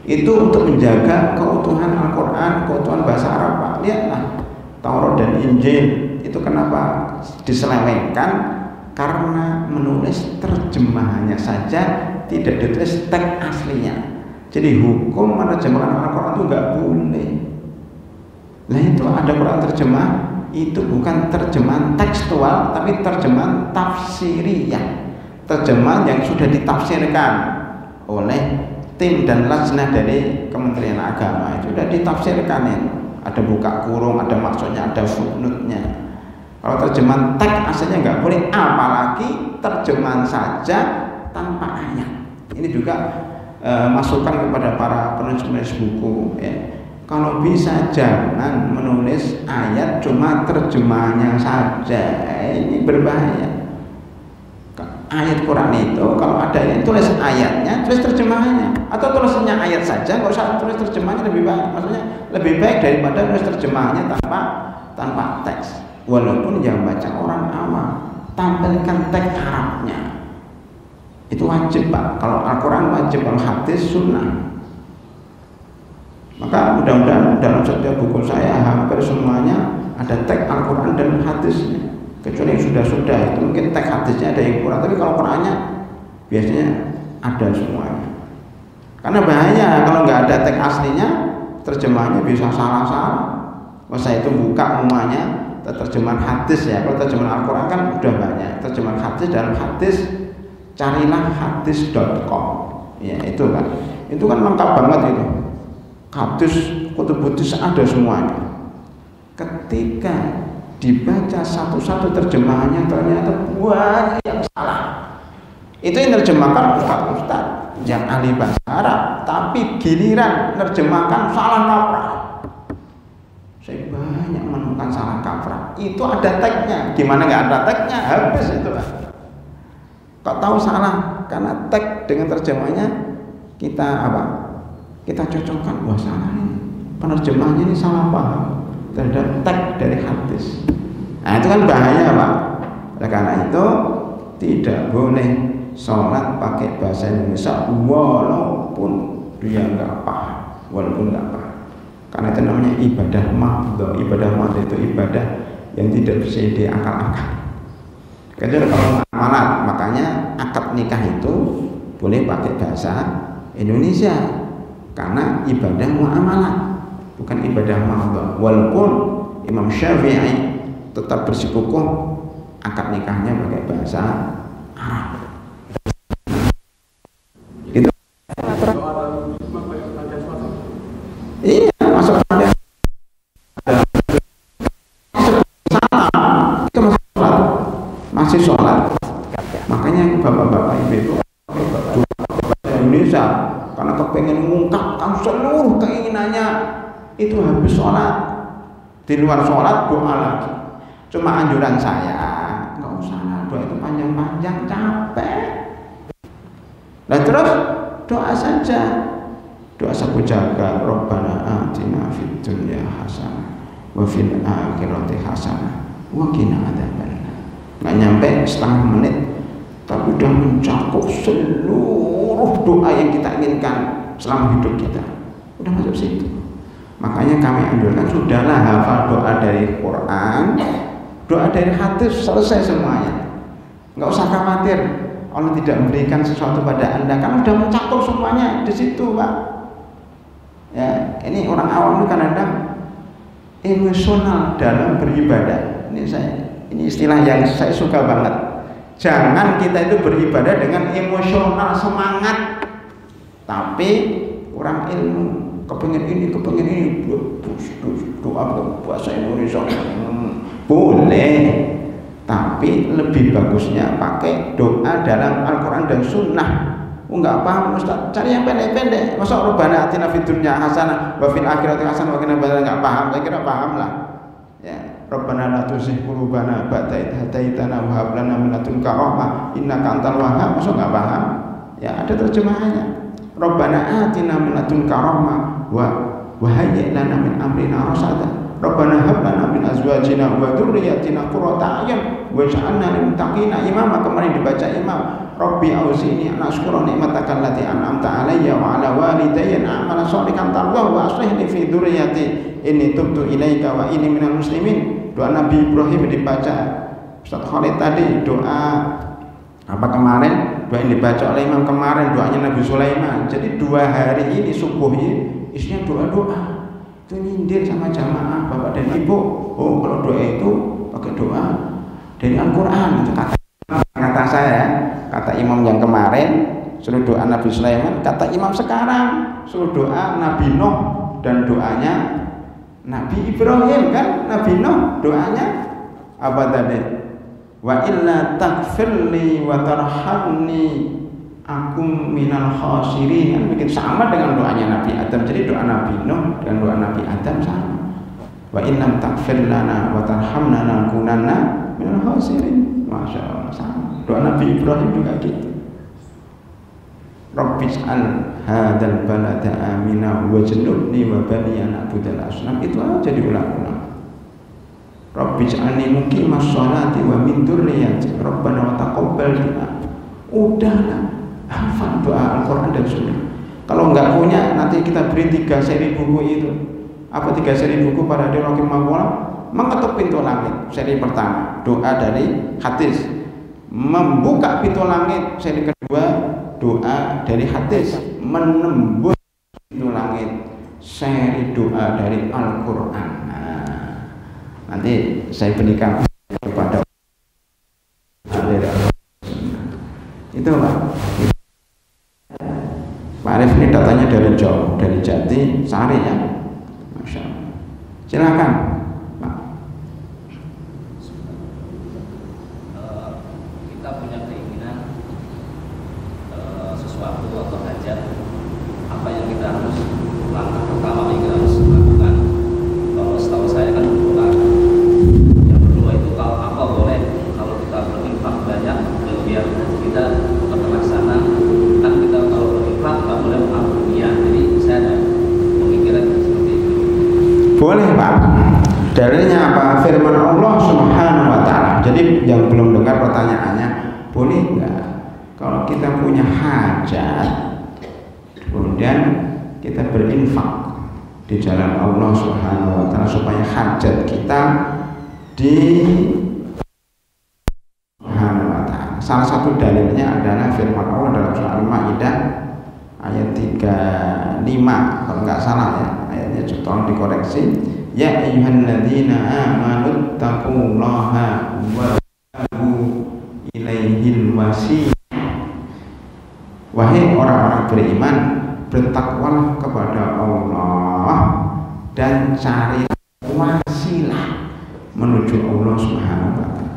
A: Itu untuk menjaga keutuhan Al-Quran, keutuhan bahasa Arab Pak. Lihatlah Taurat dan Injil itu kenapa diselewengkan? Karena menulis terjemahannya saja, tidak ditulis teks aslinya. Jadi hukum menerjemahkan Al-Quran itu nggak boleh. Nah itu ada Quran terjemah, itu bukan terjemahan tekstual, tapi terjemahan tafsiriyah, terjemahan yang sudah ditafsirkan oleh tim dan lajnah dari Kementerian Agama. Itu sudah ditafsirkan ini. Ada buka kurung, ada maksudnya, ada footnote-nya. Kalau terjemahan teks aslinya nggak boleh, apalagi terjemahan saja tanpa ayat. Ini juga masukan kepada para penulis-penulis buku. Ya. Kalau bisa jangan menulis ayat cuma terjemahannya saja. Ini berbahaya. Ayat Quran itu kalau ada yang tulis ayatnya, tulis terjemahannya, atau tulisnya ayat saja, nggak usah tulis terjemahannya, lebih baik. Maksudnya lebih baik daripada tulis terjemahannya tanpa teks. Walaupun yang baca orang awam, tampilkan teks Arabnya. Itu wajib Pak. Kalau Al-Quran wajib, kalau hadis sunnah. Maka mudah-mudahan dalam setiap buku saya hampir semuanya ada teks Al-Quran dan hadisnya. Kecuali yang sudah itu mungkin teks hadisnya ada yang kurang, tapi kalau Qurannya biasanya ada semuanya. Karena bahaya kalau nggak ada teks aslinya, terjemahannya bisa salah-salah. Masa itu buka umumnya terjemahan hadis ya. Kalau terjemahan Al-Quran kan udah banyak. Terjemahan hadis, dalam hadis carilah hadis.com. Ya itu kan. Itu kan lengkap banget itu. Hadis, kutub-kutub ada semuanya. Ketika dibaca satu-satu terjemahannya ternyata banyak yang salah. Itu yang terjemahkan ustaz-ustaz yang ahli bahasa Arab, tapi giliran terjemahkan salah kaprah. Saya banyak menemukan salah kaprah. Itu ada teksnya. Gimana nggak ada teksnya? Habis itu Pak. Kok tahu salah? Karena teks dengan terjemahnya kita apa? Kita cocokkan, wah salah ini. Penerjemahnya ini salah paham terhadap teks dari hadis. Nah itu kan bahaya Pak. Oleh karena itu tidak boleh sholat pakai bahasa Indonesia walaupun dia nggak paham, walaupun nggak paham. Karena itu namanya ibadah mahdhah. Ibadah mahdhah itu ibadah yang tidak bisa diakal-akal. Kecuali kalau muamalat, makanya akad nikah itu boleh pakai bahasa Indonesia karena ibadah muamalat, bukan ibadah mahdhah. Walaupun Imam Syafi'i tetap bersikukuh akad nikahnya pakai bahasa Arab. Gitu. Iya, masuk salah. Itu masih sholat. Makanya bapak-bapak ibu bahasa Indonesia karena kepengen mengungkapkan seluruh keinginannya itu habis sholat. Di luar sholat doa lagi. Cuma anjuran saya nggak usah doa itu panjang-panjang, capek. Nah terus doa saja, doa sapu jaga, Rabbana atina fid dunya hasanah wa fil akhirati hasanah wa qina adzabannar. Nggak nyampe setengah menit tapi udah mencakup seluruh doa yang kita inginkan selama hidup kita, udah masuk situ. Makanya kami anjurkan sudahlah hafal doa dari Quran, doa dari hadis, selesai semuanya. Nggak usah khawatir Allah tidak memberikan sesuatu pada Anda, kan sudah mencakup semuanya di situ, Pak. Ya, ini orang awam itu kadang-kadang emosional dalam beribadah. Ini istilah yang saya suka banget. Jangan kita itu beribadah dengan emosional semangat, tapi kurang ilmu. Kepengen ini, doa bahasa Indonesia boleh, tapi lebih bagusnya pakai doa dalam Al-Quran dan Sunnah. Enggak paham Ustaz, cari yang pendek-pendek. Masa Rabbana atina fid dunya hasanah wa fil akhirati hasanah wa qina adzabannar, enggak paham? Saya kira paham lah. Ya, Rabbana la tuzigh qulubana ba'da idh hadaitana wa hab lana min ladunka rahmah innaka antal wahhab. Masa enggak paham? Ya, ada terjemahannya. Rabbana atina min ladunka rahmah wa hayyi' lana min amrina rasada. Rabbana hab lana min azwajina wa dzurriyyatina qurrata a'yun waj'alna lil muttaqina imama. Kemarin dibaca imam. Rabbi auzi'ni an ashkura ni'mataka allati an'amta 'alayya wa 'ala walidayya a'mala shalihan tardahu wa aslih li fi dzurriyyati inni tubtu ilaika wa inni minal muslimin. Doa Nabi Ibrahim dibaca Ustaz Khalid tadi, doa apa kemarin, doa yang dibaca oleh imam kemarin, doanya Nabi Sulaiman. Jadi 2 hari ini subuh ini isinya doa-doa. Itu nyindir sama jamaah bapak dan ibu. Oh, kalau doa itu pakai doa dari Al-Quran. Itu kata saya, kata imam yang kemarin suruh doa Nabi Sulaiman, kata imam sekarang suruh doa Nabi Nuh dan doanya Nabi Ibrahim. Kan Nabi Nuh doanya apa tadi? Wa illa taghfirli wa tarhamni akum minal khasirin. Kan bikin sama dengan doanya Nabi Adam. Jadi doa Nabi Nuh dan doa Nabi Adam sama. Wa innam taghfir lana wa tarhamna lanakunanna minal khasirin. Masya Allah, sama. Doa Nabi Ibrahim juga gitu. Rabbij'al hadzal balada amina wajnubni wa baniya na'budal asnam. Itu aja diulang-ulang. Rabbij'alni muqimas sholati wa min dzurriyyati rabbana wa taqabbal du'a. Udahlah, hafal doa Al-Quran dan Sunnah. Kalau enggak punya, nanti kita beri 3 seri buku itu. Apa 3 seri buku pada Diraqim Maqwala? Mengetuk pintu langit, seri pertama doa dari hadis. Membuka pintu langit, seri kedua doa dari hadis. Menembus pintu langit, seri doa dari Al-Quran. Nanti saya berikan kepada itu Pak. Pak Arif ini datanya dari jauh, dari Jati Sari ya. Masya Allah. Silakan Pak.
B: Kita punya keinginan sesuatu atau hajat, apa yang kita harus langkah pertama yang kita harus lakukan? Kalau setahu saya kan berdoa. Yang kedua itu kalau apa boleh kalau kita berinfak banyak biar kita terlaksana. Kan kita kalau berinfak nggak boleh mengambil dunia. Jadi saya ada pemikiran seperti itu.
A: Boleh Pak. Dalilnya apa? Firman Allah Subhanahu wa Ta'ala. Jadi yang belum dengar pertanyaannya, boleh nggak kalau kita punya hajat kemudian kita berinfak di jalan Allah Subhanahu wa Ta'ala supaya hajat kita di Subhanahu wa ta'ala. Salah satu dalilnya adalah firman Allah dalam surah Al-Maidah ayat 35 kalau nggak salah ya, ayatnya tolong dikoreksi. Ya ayyuhalladzina amanu taqullaha wa ilaihil wasilah. Wahai orang-orang beriman, bertakwalah kepada Allah dan cari wasilah menuju Allah Subhanahu wa ta'ala.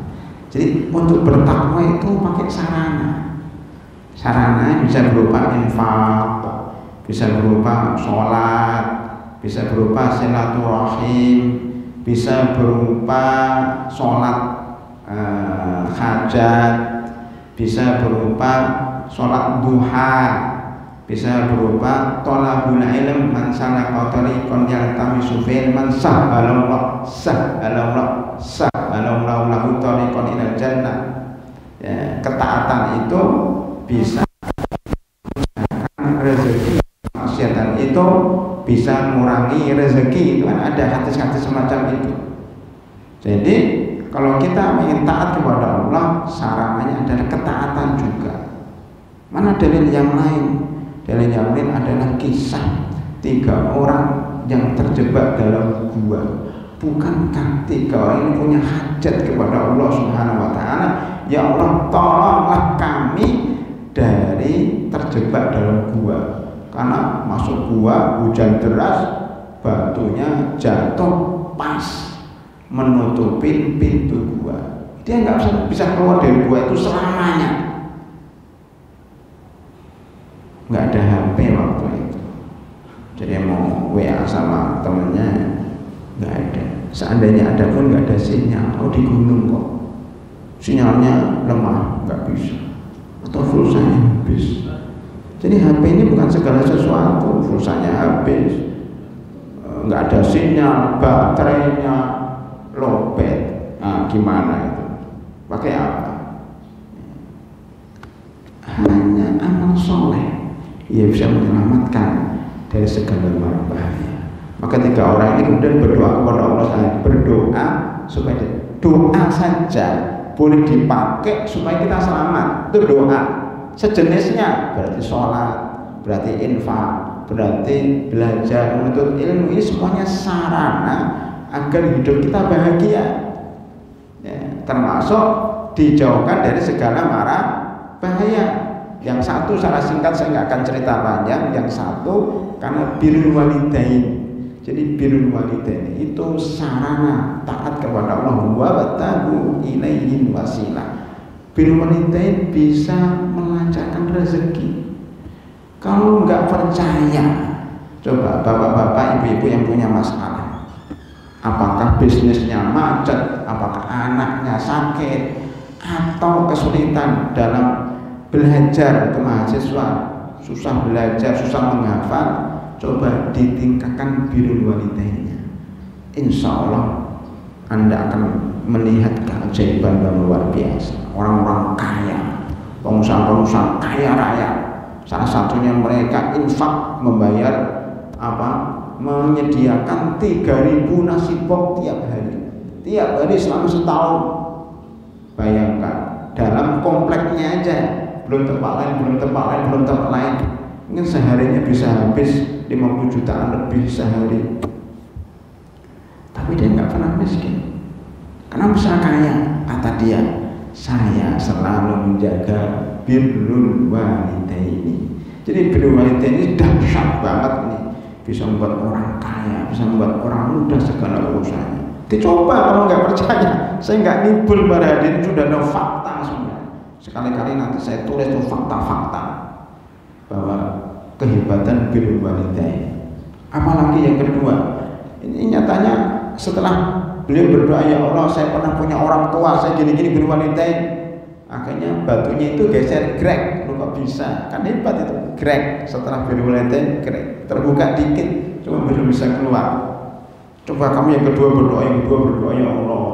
A: Jadi untuk bertakwa itu pakai sarana. Sarana bisa berupa infak, bisa berupa sholat, bisa berupa silaturahim, bisa berupa sholat hajat, bisa berupa sholat duha, bisa berupa tolabul ilm, man salaka tariqan yaltamisu fihi man sahhalallahu lahu tariqan ilal jannah. Ya, ketaatan itu bisa rezeki, maksiatan itu bisa mengurangi rezeki. Itu kan ada hadis-hadis semacam itu. Jadi kalau kita ingin taat kepada Allah, sarananya adalah ketaatan juga. Mana dalil yang lain? Dalil yang lain adalah kisah 3 orang yang terjebak dalam gua. Bukankah 3 orang ini punya hajat kepada Allah Subhanahu wa ta'ala? Ya Allah, tolonglah kami dari terjebak dalam gua. Karena masuk gua, hujan deras, batunya jatuh pas menutupin pintu gua. Dia nggak bisa keluar dari gua itu selamanya. Nggak ada HP waktu itu, jadi mau WA sama temennya nggak ada. Seandainya ada pun nggak ada sinyal. Oh, di gunung kok sinyalnya lemah, nggak bisa, atau pulsanya habis. Jadi HP ini bukan segala sesuatu. Pulsanya habis, nggak ada sinyal, baterainya lowbat. Nah, gimana itu? Pakai apa? Hanya amal soleh ia bisa menyelamatkan dari segala mara bahaya. Maka 3 orang ini kemudian berdoa kepada Allah, berdoa supaya doa saja boleh dipakai supaya kita selamat. Itu doa. Sejenisnya berarti sholat, berarti infak, berarti belajar, menuntut ilmu. Ini semuanya sarana agar hidup kita bahagia, ya, termasuk dijauhkan dari segala mara bahaya. Yang satu secara singkat saya nggak akan cerita panjang. Yang satu karena birrul walidain. Jadi birrul walidain itu sarana taat kepada Allah, wa batahu ilaihil wasilah. Birrul walidain bisa melancarkan rezeki. Kalau nggak percaya, coba bapak-bapak, ibu-ibu yang punya masalah, apakah bisnisnya macet, apakah anaknya sakit, atau kesulitan dalam belajar, untuk mahasiswa susah belajar, susah menghafal, coba ditingkatkan birrul walidainnya. Insya Allah Anda akan melihat keajaiban yang luar biasa. Orang-orang kaya, pengusaha-pengusaha kaya raya, salah satunya mereka infak membayar menyediakan 3.000 nasi pok tiap hari selama setahun. Bayangkan dalam kompleknya aja, belum tempat lain. Mungkin seharinya bisa habis 50 jutaan lebih sehari. Tapi dia nggak pernah miskin. Karena bisa kaya, kata dia, saya selalu menjaga birrul walidaini. Jadi birrul walidaini dahsyat banget nih. Bisa membuat orang kaya, bisa membuat orang mudah segala urusannya. Dicoba kalau nggak percaya. Saya nggak nibul pada hadirin, sudah ada fakta semua. Sekali-kali nanti saya tulis tuh fakta-fakta bahwa kehebatan birrul walidain. Apalagi yang kedua, ini nyatanya setelah beliau berdoa, ya Allah saya pernah punya orang tua, saya gini-gini birrul walidain, akhirnya batunya itu geser, grek. Lu kok bisa? Kan hebat itu, grek. Setelah birrul walidain, grek, terbuka dikit, cuma belum bisa keluar. Coba kamu yang kedua berdoa, ya Allah.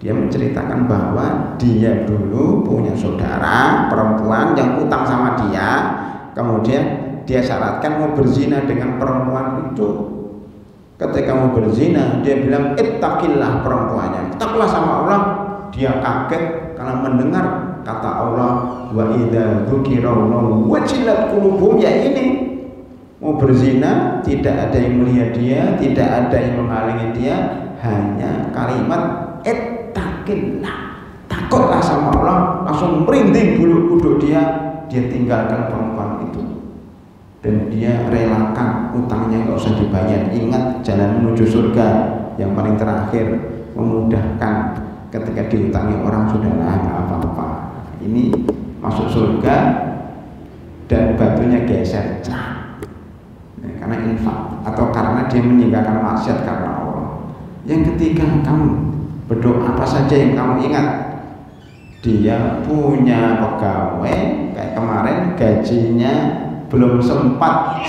A: Dia menceritakan bahwa dia dulu punya saudara perempuan yang utang sama dia, kemudian dia syaratkan mau berzina dengan perempuan itu. Ketika mau berzina, dia bilang ittaqillah perempuannya, taklah sama Allah. Dia kaget karena mendengar kata Allah, wa idza dzukirallahu wajilat qulubuhum. Ya ini mau berzina, tidak ada yang melihat dia, tidak ada yang menghalangi dia, hanya kalimat ittaqillah, takutlah sama Allah. Langsung merinding bulu kuduk dia tinggalkan perempuan itu. Dan dia relakan utangnya nggak usah dibayar. Ingat, jalan menuju surga yang paling terakhir memudahkan. Ketika diutangi orang sudah nggak apa-apa. Ini masuk surga dan batunya geser, karena infak atau karena dia meninggalkan maksiat karena Allah. Yang ketiga, kamu berdoa apa saja yang kamu ingat. Dia punya pegawai kayak kemarin, gajinya belum sempat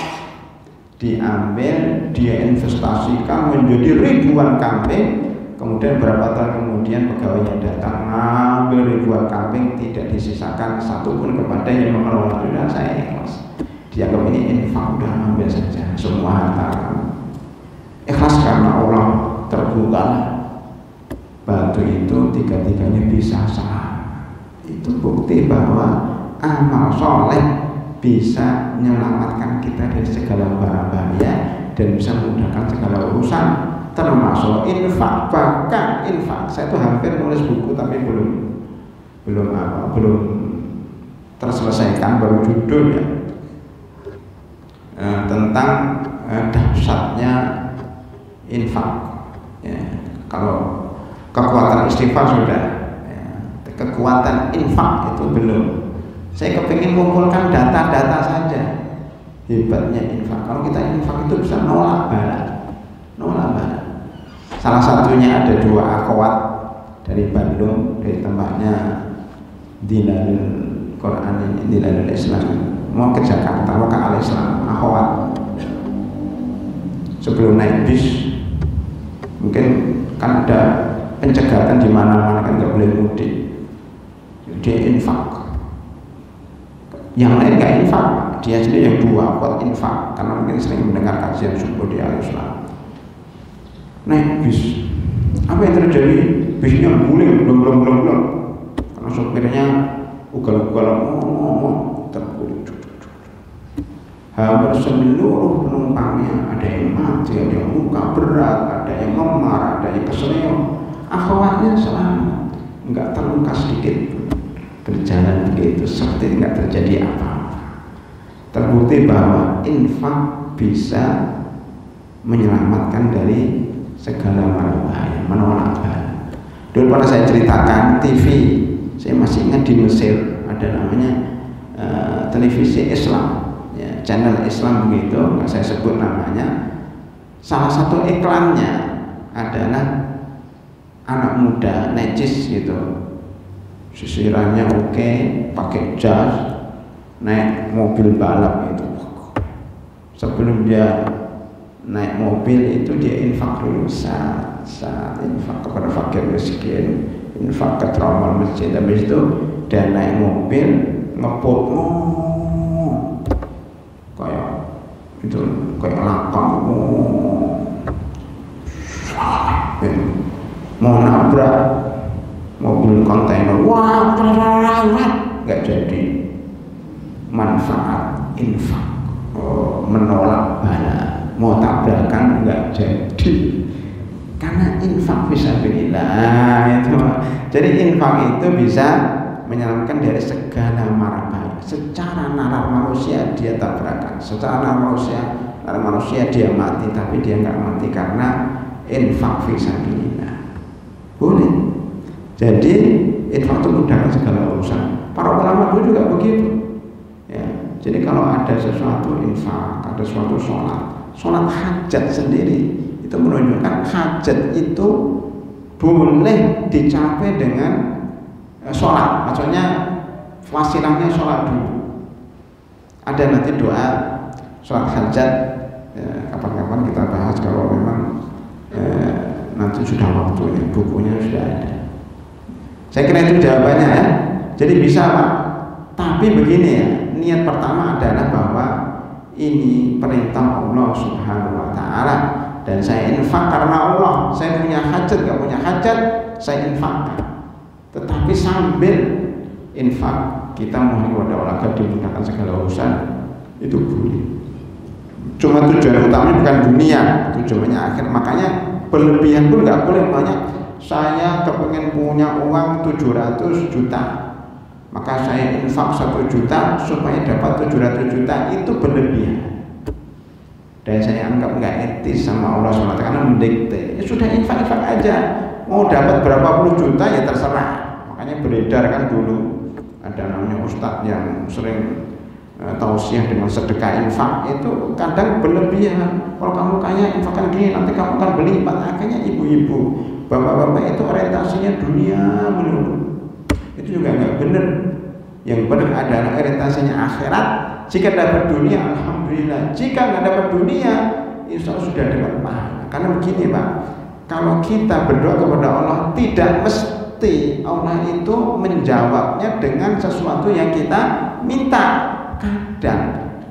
A: diambil, dia investasikan menjadi ribuan kambing. Kemudian berapa tahun kemudian pegawainya datang ngambil ribuan kambing, tidak disisakan satupun kepada yang mengelola. Dan saya ikhlas, dianggap ini infak, udah ambil saja semua harta kamu. Ikhlas karena Allah, terbuka batu itu tiga-tiganya bisa sah. Itu bukti bahwa amal soleh bisa menyelamatkan kita dari segala bahaya dan bisa memudahkan segala urusan, termasuk infak. Bahkan infak, saya tuh hampir nulis buku tapi belum terselesaikan, baru judul ya, tentang dahsyatnya infak ya. Kalau kekuatan istighfar sudah ya, kekuatan infak itu belum. Saya kepingin mengumpulkan data-data saja. Hebatnya infak. Kalau kita infak itu bisa nolak bala. Salah satunya ada dua akhwat dari Bandung, dari tempatnya Dilalul Quran ini, Dilalul Islam, mau ke Jakarta, mau ke Al-Islam. Akhwat sebelum naik bis, mungkin kan ada pencegatan di mana-mana, kan nggak boleh mudik. Dia infak. Yang lain nggak infak, dia sendiri yang dua kuat infak karena mungkin sering mendengar kajian subuh di Al-Islam. Naik bis, apa yang terjadi? Bisnya guling, belum karena sopirnya ugal-ugal terguling. Hampir seluruh penumpangnya ada yang mati, ada yang luka berat, ada yang memar, ada yang keseleo. Akhwatnya selamat, nggak terluka sedikit. Berjalan begitu seperti tidak terjadi apa-apa. Terbukti bahwa infak bisa menyelamatkan dari segala bahaya, menolak bahaya. Dulu pernah saya ceritakan TV, saya masih ingat di Mesir ada namanya televisi Islam ya, channel Islam begitu, nggak saya sebut namanya. Salah satu iklannya adalah anak muda necis gitu, sisirannya oke, pakai jas, naik mobil balap itu. Sebelum dia naik mobil itu dia infak dulu, saat infak kepada fakir miskin, infak ke trauma masjid. Habis itu dia naik mobil ngepot kayak itu, kayak lakang mau nabrak mobil kontainer, wah, nggak jadi. Manfaat infak, menolak bala, mau tabrakan nggak jadi, karena infak fisabilillah itu. Jadi infak itu bisa menyelamatkan dari segala mara bahaya. Secara nalar manusia dia tabrakan, secara nalar manusia dia mati, tapi dia nggak mati karena infak fisabilillah. Boleh. Jadi infak itu mudahkan segala urusan. Para ulama dulu juga begitu. Ya, jadi kalau ada sesuatu infak, ada sesuatu sholat hajat sendiri, itu menunjukkan hajat itu boleh dicapai dengan sholat. Maksudnya wasilahnya sholat dulu. Ada nanti doa sholat hajat. Ya, kapan-kapan kita bahas kalau memang nanti sudah waktunya, bukunya sudah ada. Saya kira itu jawabannya ya. Jadi bisa Pak. Tapi begini ya, niat pertama adalah bahwa ini perintah Allah Subhanahu wa taala. dan saya infak karena Allah. Saya punya hajat, nggak punya hajat, saya infakkan. Tetapi sambil infak kita mohon kepada Allah agar dimudahkan segala urusan, itu boleh. Cuma tujuan utamanya bukan dunia, tujuannya akhir. Makanya berlebihan pun nggak boleh. Banyak saya kepengen punya uang 700 juta, maka saya infak 1 juta supaya dapat 700 juta, itu berlebihan. Dan saya anggap nggak etis sama Allah SWT karena mendikte. Ya sudah, infak aja. Mau dapat berapa puluh juta ya terserah. Makanya beredar kan dulu ada namanya ustadz yang sering tausiah dengan sedekah infak, itu kadang berlebihan. Kalau kamu kaya infakkan gini, nanti kamu akan beli. Akhirnya ibu-ibu, bapak-bapak itu orientasinya dunia melulu. Itu juga nggak benar. Yang benar adalah orientasinya akhirat. Jika dapat dunia, alhamdulillah. Jika nggak dapat dunia, insya Allah sudah dapat pahala. Karena begini Pak, kalau kita berdoa kepada Allah, tidak mesti Allah itu menjawabnya dengan sesuatu yang kita minta. Kadang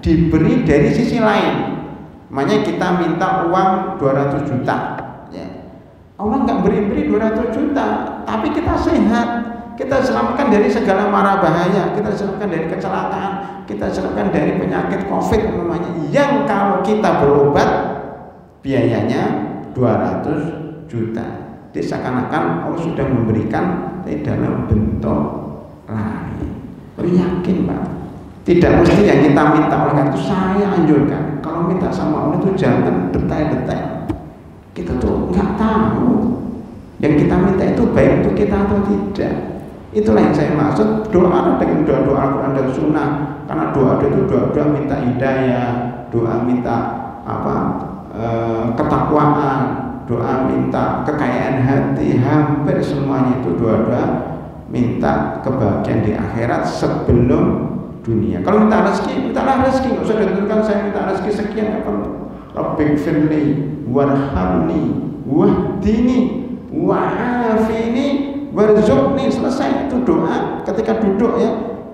A: diberi dari sisi lain. Makanya kita minta uang 200 juta, ya. Allah nggak beri 200 juta, tapi kita sehat. Kita selamatkan dari segala mara bahaya, kita selamatkan dari kecelakaan, kita selamatkan dari penyakit COVID namanya, yang kalau kita berobat biayanya 200 juta. Jadi seakan-akan Allah sudah memberikan dalam bentuk lain. Tapi yakin Pak, tidak mesti yang kita minta. Oleh karena itu saya anjurkan, kalau minta sama Allah itu jangan detail-detail. Kita tuh nggak tahu yang kita minta itu baik untuk kita atau tidak. Itulah yang saya maksud, doa dengan doa-doa Al-Quran dan Sunnah. Karena doa itu doa minta hidayah, doa minta ketakwaan, doa minta kekayaan hati. Hampir semuanya itu doa-doa minta kebahagiaan di akhirat sebelum dunia. Kalau minta rezeki, mintalah rezeki. Nggak usah ditentukan saya minta rezeki sekian, nggak perlu. Rabbi firli warhamni wahdini wa'afini warzuqni. Selesai itu doa ketika duduk ya.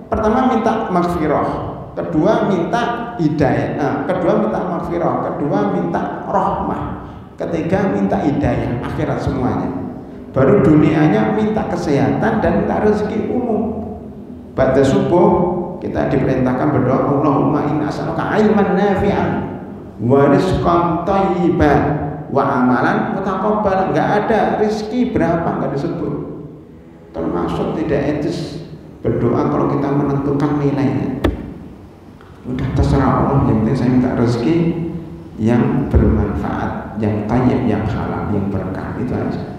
A: Pertama minta maghfirah, kedua minta hidayah, kedua minta maghfirah, kedua minta rahmah, ketiga minta hidayah akhirat semuanya. Baru dunianya minta kesehatan dan minta rezeki umum. Pada subuh kita diperintahkan berdoa, Allahumma inna as'aluka ilman nafi'an wa rizqan thayyiban wa amalan mutaqabbalan. Enggak ada rezeki berapa, enggak disebut. Termasuk tidak etis berdoa kalau kita menentukan nilainya. Udah terserah Allah, yang penting saya minta rezeki yang bermanfaat, yang thayyib, yang halal, yang berkah, itu aja.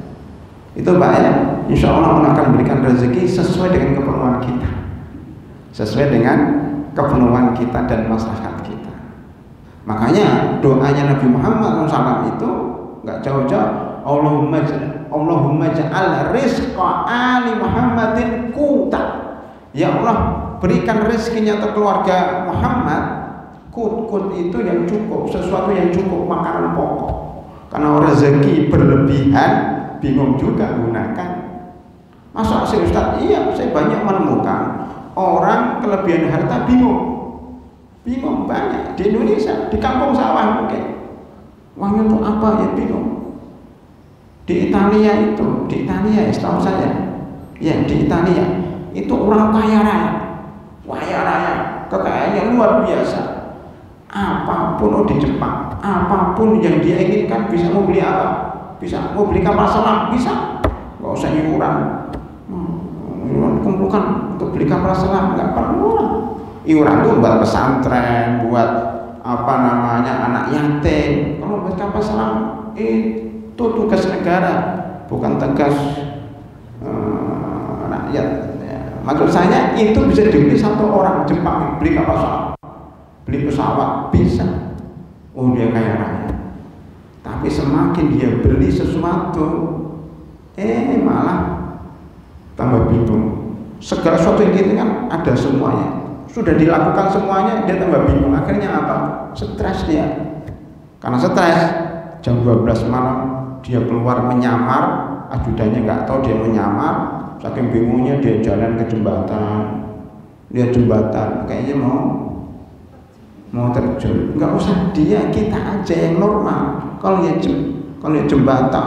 A: Itu Pak ya. Insya Allah akan berikan rezeki sesuai dengan keperluan kita, sesuai dengan keperluan kita dan maslahat kita. Makanya doanya Nabi Muhammad SAW itu nggak jauh-jauh, Allahumma ja'al rizqa ali Muhammadin quta. Ya Allah, berikan rezekinya untuk keluarga Muhammad. Kut itu yang cukup, sesuatu yang cukup, makanan pokok. Karena rezeki berlebihan bingung juga gunakan. Masa sih Ustaz? Iya, saya banyak menemukan orang kelebihan harta bingung banyak di Indonesia, di kampung sawah mungkin. Uangnya untuk apa ya bingung. Di Italia ya setahu saya, ya di Italia itu orang kaya raya, kekayaannya luar biasa. Apapun di Jepang, apapun yang dia inginkan, bisa mau beli apa, bisa mau beli kapal selam, bisa, nggak usah iuran. Kumpulkan untuk beli kapal selam, nggak perlu. Iuran itu buat pesantren, buat anak yatim. Kalau buat kapal selam itu tugas negara, bukan tugas rakyat. Maksud saya itu bisa dibeli satu orang Jepang, beli kapal selam, beli pesawat, bisa. Oh dia kaya raya. Tapi semakin dia beli sesuatu, malah tambah bingung. Segala sesuatu yang gitu kan ada semuanya, sudah dilakukan semuanya, dia tambah bingung. Akhirnya apa? Stres dia. Karena stres, jam 12 malam dia keluar menyamar, ajudannya nggak tahu dia menyamar. Saking bingungnya dia jalan ke jembatan, lihat jembatan, kayaknya mau terjun. Nggak usah dia, kita aja yang normal. kalau ya jembatan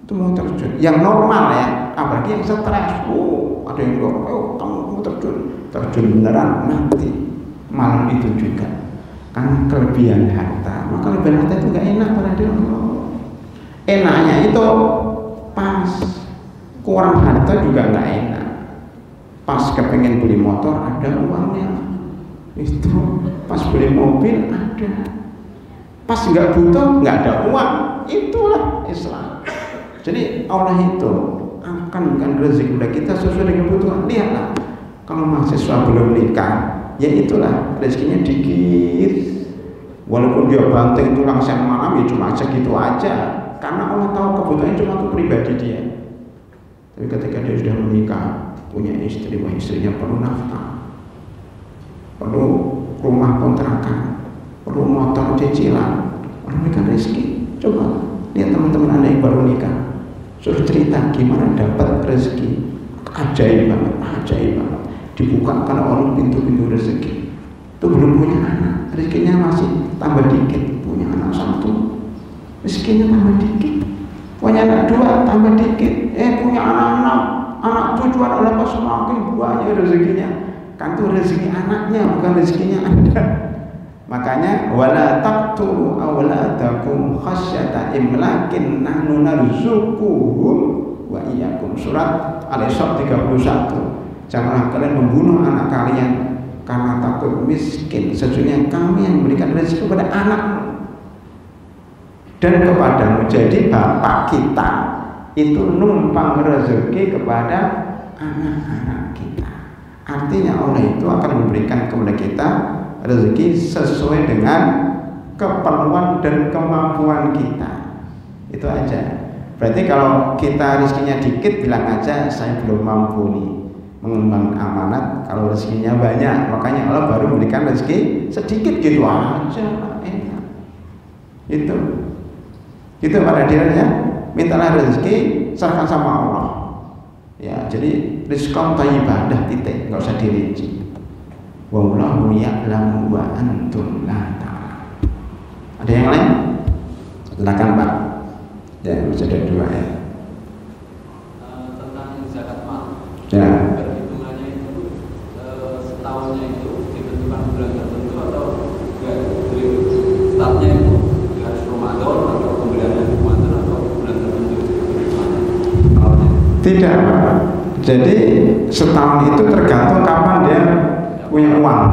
A: itu mau terjun. Yang normal ya, apalagi yang stres, ada yang kamu terjun beneran mati. Malam itu juga kan kelebihan harta, maka kelebihan harta itu nggak enak pada dia. Enaknya itu pas kurang harta juga nggak enak. Pas kepengen beli motor ada uangnya, itu pas beli mobil ada, pas nggak butuh nggak ada uang. Itulah Islam. Jadi Allah itu akan rezeki kita sesuai dengan kebutuhan. Lihatlah, kalau mahasiswa belum nikah, ya itulah rezekinya dikit. Walaupun dia banting tulang siang malam, ya cuma segitu aja. Karena Allah tahu kebutuhannya cuma untuk pribadi dia. Tapi ketika dia sudah menikah, punya istri, istrinya perlu nafkah, perlu rumah kontrakan, perlu motor cicilan, perlu rezeki. Coba lihat teman-teman Anda yang baru nikah, suruh cerita gimana dapat rezeki. Ajaib banget. Dibukakan Allah pintu-pintu rezeki. Itu belum punya anak, rezekinya masih tambah dikit. Punya anak 1, rezekinya tambah dikit. Punya anak 2, tambah dikit. Punya anak 7, anak 8, semakin banyak rezekinya. Kan itu rezeki anaknya, bukan rezekinya Anda. Makanya wala taqtulu awladakum khasyata imlakin nahnu narzuquhum wa iyyakum. Surat Al-Isra 31. Janganlah kalian membunuh anak kalian karena takut miskin. Sesungguhnya kami yang memberikan rezeki kepada anakmu dan kepadamu. Jadi bapak kita itu numpang rezeki kepada anak-anak kita. Artinya Allah itu akan memberikan kepada kita rezeki sesuai dengan keperluan dan kemampuan kita. Itu aja. Berarti kalau kita rezekinya dikit, bilang aja saya belum mampu nih mengemban amanat. Kalau rezekinya banyak, makanya Allah baru memberikan rezeki sedikit gitu aja, enak. Itu pada dirinya, mintalah rezeki, serahkan sama Allah. Ya, jadi rizqan thayyiban, titik, nggak usah dirinci. Wallahu ya'lamu wa antum la ta'lamun. Ada yang lain? Silakan Pak. Ya, masih ada 2 ya.
B: Tentang zakat mal.
A: Ya.
B: Perhitungannya itu setahunnya itu ditentukan bulan tertentu atau startnya itu harus Ramadan atau pembeliannya Ramadan atau bulan tertentu?
A: Tidak Pak. Jadi setahun itu tergantung kapan dia punya uang.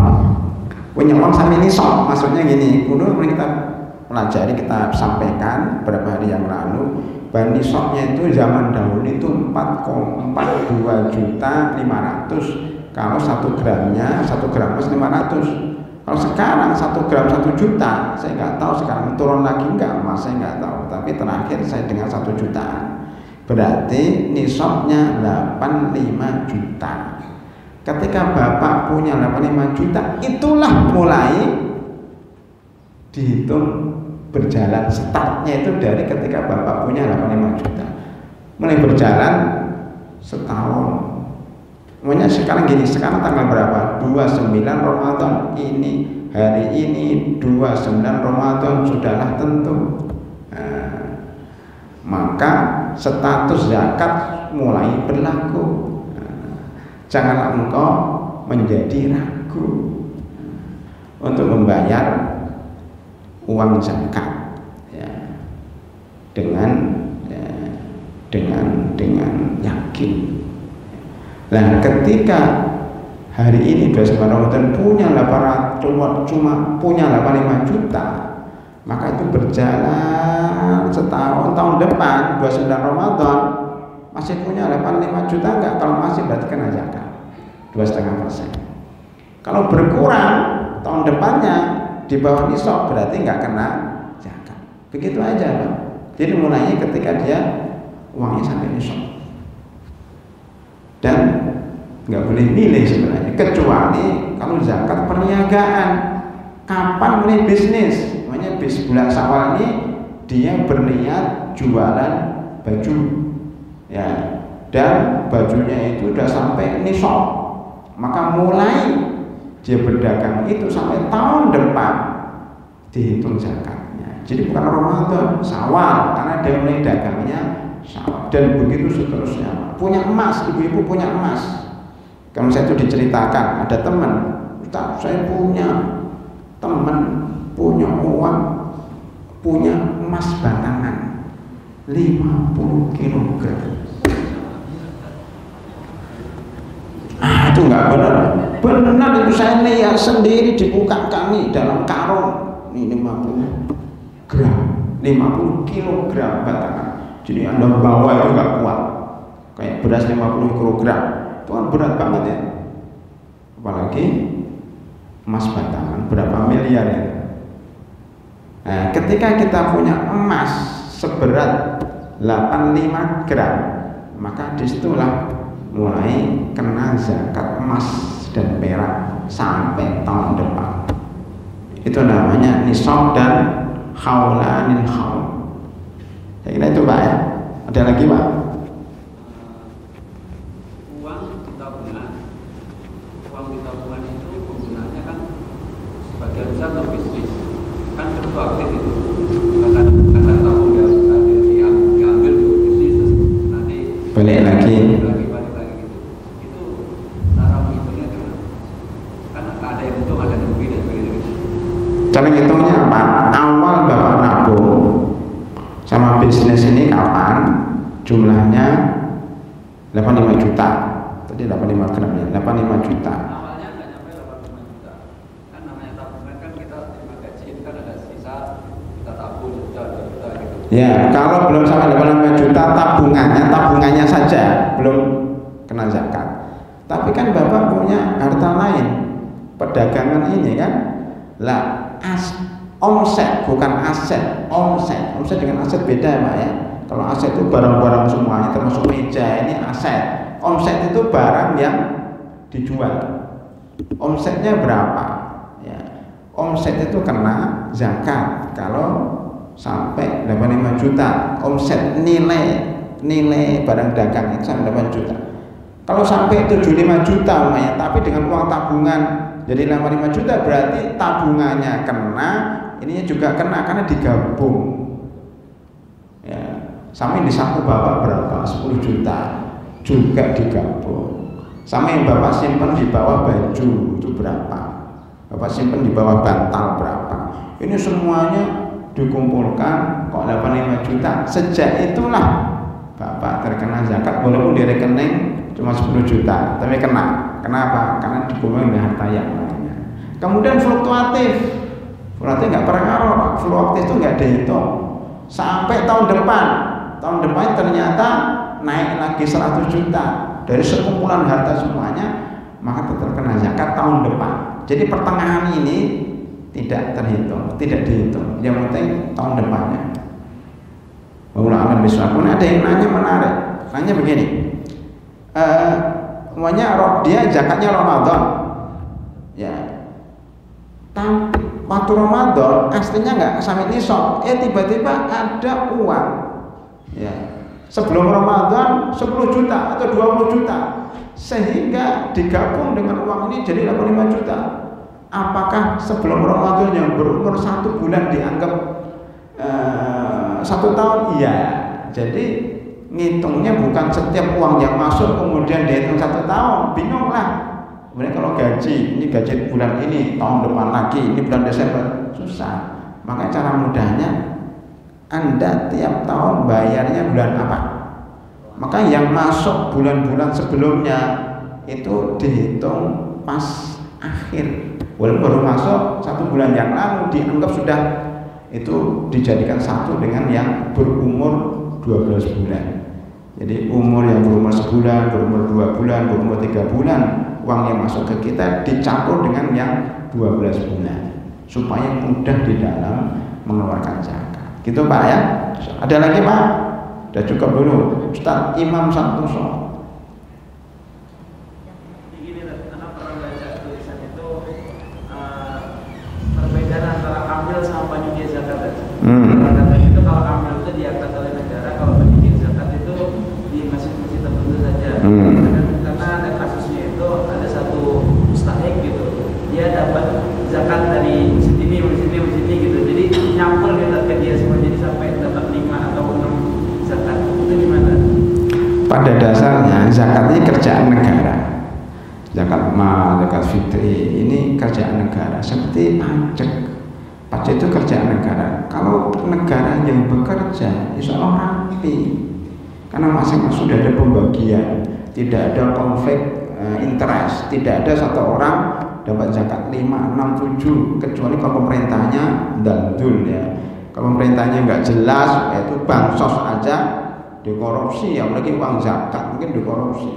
A: Punya uang sampai nisab. Maksudnya gini, dulu kita pelajari, kita sampaikan beberapa hari yang lalu bahwa nisabnya itu zaman dahulu itu 4,42.500.000 kalau 1 gramnya 1 gram plus 500. Kalau sekarang 1 gram 1 juta, saya nggak tahu sekarang turun lagi nggak, mas saya nggak tahu. Tapi terakhir saya dengar 1 jutaan. Berarti nisabnya 85 juta. Ketika bapak punya 85 juta, itulah mulai dihitung berjalan. Startnya itu dari ketika bapak punya 85 juta mulai berjalan setahun. Makanya sekarang gini, sekarang tanggal berapa? 29 Ramadan. Ini hari ini 29 Ramadan, sudahlah tentu. Maka status zakat mulai berlaku. Janganlah engkau menjadi ragu untuk membayar uang zakat ya, dengan yakin. Nah, ketika hari ini 29 Ramadan punya 800, cuma punya 85 juta, maka itu berjalan setahun. Tahun depan 29 Ramadan masih punya 85 juta enggak? Kalau masih berarti kena zakat 2,5%. Kalau berkurang tahun depannya di bawah nisab berarti enggak kena zakat. Begitu aja Pak. Jadi mulainya ketika dia uangnya sampai nisab. Dan enggak boleh milih sebenarnya, kecuali kalau zakat perniagaan. Kapan mulai bisnis? Namanya bulan Syawal ini dia berniat jualan baju. Ya, dan bajunya itu udah sampai nisab, maka mulai dia berdagang itu sampai tahun depan dihitung zakatnya. Jadi bukan Ramadan, Syawal, karena dia mulai dagangnya Syawal. Dan begitu seterusnya. Punya emas, ibu-ibu punya emas. Kalau saya itu diceritakan, ada teman, Ustaz, saya punya teman, punya uang, punya emas batangan 50 kg. Itu nggak benar. Benar itu, saya lihat sendiri dibuka kami dalam karung. Ini 50 gram, 50 kg batangan. Jadi Anda bawa itu nggak kuat. Kayak beras 50 kg. Itu kan berat banget ya. Apalagi emas batangan berapa miliar ya. Nah, ketika kita punya emas seberat 85 gram, maka disitulah mulai kena zakat emas dan perak sampai tahun depan. Itu namanya nisab dan haulanil haul. Saya kira itu Pak ya. Ada lagi Pak?
D: Uang di tabungan itu penggunaannya kan sebagian besar untuk bisnis, kan fluktuatif itu. Kadang tabung diambil untuk bisnis, nanti
A: balik lagi
D: gitu. Itu cara menghitungnya gimana? Kan ada yang untung, ada yang rugi dan sebagainya.
A: cara ngitungnya apa? Awal Bapak nabung sama bisnis ini kapan? Jumlahnya 85 juta. Tadi 85 gram ya, 85 juta.
D: Awalnya nggak nyampe 85 juta. Kan namanya tabungan kan kita terima gaji itu kan ada sisa, kita tabung juta gitu.
A: Ya, kalau belum sampai 85 juta tabungannya saja belum kena zakat. Tapi kan Bapak punya harta lain, perdagangan ini kan. Lah, omset bukan aset, omset dengan aset beda ya Pak ya. Kalau aset itu barang-barang semuanya termasuk meja, ini aset. Omset itu barang yang dijual. Omsetnya berapa? Ya. Omset itu kena zakat kalau sampai 85 juta. Omset nilai barang dagang itu sampai 8 juta. Kalau sampai 75 juta lumayan, tapi dengan uang tabungan jadi 85 juta berarti tabungannya kena, ininya juga kena karena digabung. Ya, sama yang disaku Bapak berapa? 10 juta juga digabung. Sama yang Bapak simpan di bawah baju itu berapa? Bapak simpan di bawah bantal berapa? Ini semuanya dikumpulkan kok 85 juta. Sejak itulah Bapak terkena zakat walaupun di rekening cuma 10 juta, tapi kena. Kenapa? Karena dikumpulkan dengan harta yang lainnya. Kemudian fluktuatif nggak pernah ngaruh Pak. Fluktuatif itu nggak dihitung sampai tahun depan ternyata naik lagi 100 juta dari sekumpulan harta semuanya, maka terkena zakat tahun depan. Jadi pertengahan ini tidak dihitung. Yang penting tahun depannya. Alam biswakun. Ada yang nanya menarik, nanya begini, dia zakatnya Ramadan, ya. Tapi waktu Ramadan aslinya nggak sampai nisab, tiba-tiba ada uang, ya. Sebelum Ramadan 10 juta atau 20 juta, sehingga digabung dengan uang ini jadi 85 juta. Apakah sebelum Ramadan yang berumur 1 bulan dianggap 1 tahun? Iya. Jadi ngitungnya bukan setiap uang yang masuk kemudian dihitung 1 tahun, bingung lah. Kemudian kalau ini gaji bulan ini, tahun depan lagi, ini bulan Desember, susah. Maka cara mudahnya Anda tiap tahun bayarnya bulan apa? Maka yang masuk bulan-bulan sebelumnya itu dihitung pas akhir. Walaupun baru masuk 1 bulan yang lalu dianggap sudah itu dijadikan satu dengan yang berumur 12 bulan. Jadi umur yang berumur sebulan, berumur 2 bulan, berumur 3 bulan, uang yang masuk ke kita dicampur dengan yang 12 bulan supaya mudah di dalam mengeluarkan zakat. Gitu Pak ya. Ada lagi Pak? Sudah cukup dulu. Ustaz Imam Santoso.
E: Begini, karena pernah baca tulisan itu perbedaan antara amil sama panitia zakat. Katanya itu kalau amil itu diangkat oleh negara, kalau panitia zakat itu di masjid-masjid tertentu saja. Karena ada kasusnya itu ada satu mustahik gitu, dia dapat zakat dari masjid ini gitu, jadi nyampur kita ke
A: pada dasarnya zakat ini kerjaan negara. Zakat mal, zakat fitri ini kerjaan negara. Seperti pajak. Pajak itu kerjaan negara. Kalau negara yang bekerja, insya Allah rapi. Karena masing-masing sudah ada pembagian, tidak ada konflik interest, tidak ada satu orang dapat zakat 5, 6, 7, kecuali kalau pemerintahnya dandul ya. Kalau pemerintahnya nggak jelas, yaitu bansos aja dikorupsi, apalagi uang zakat mungkin dikorupsi.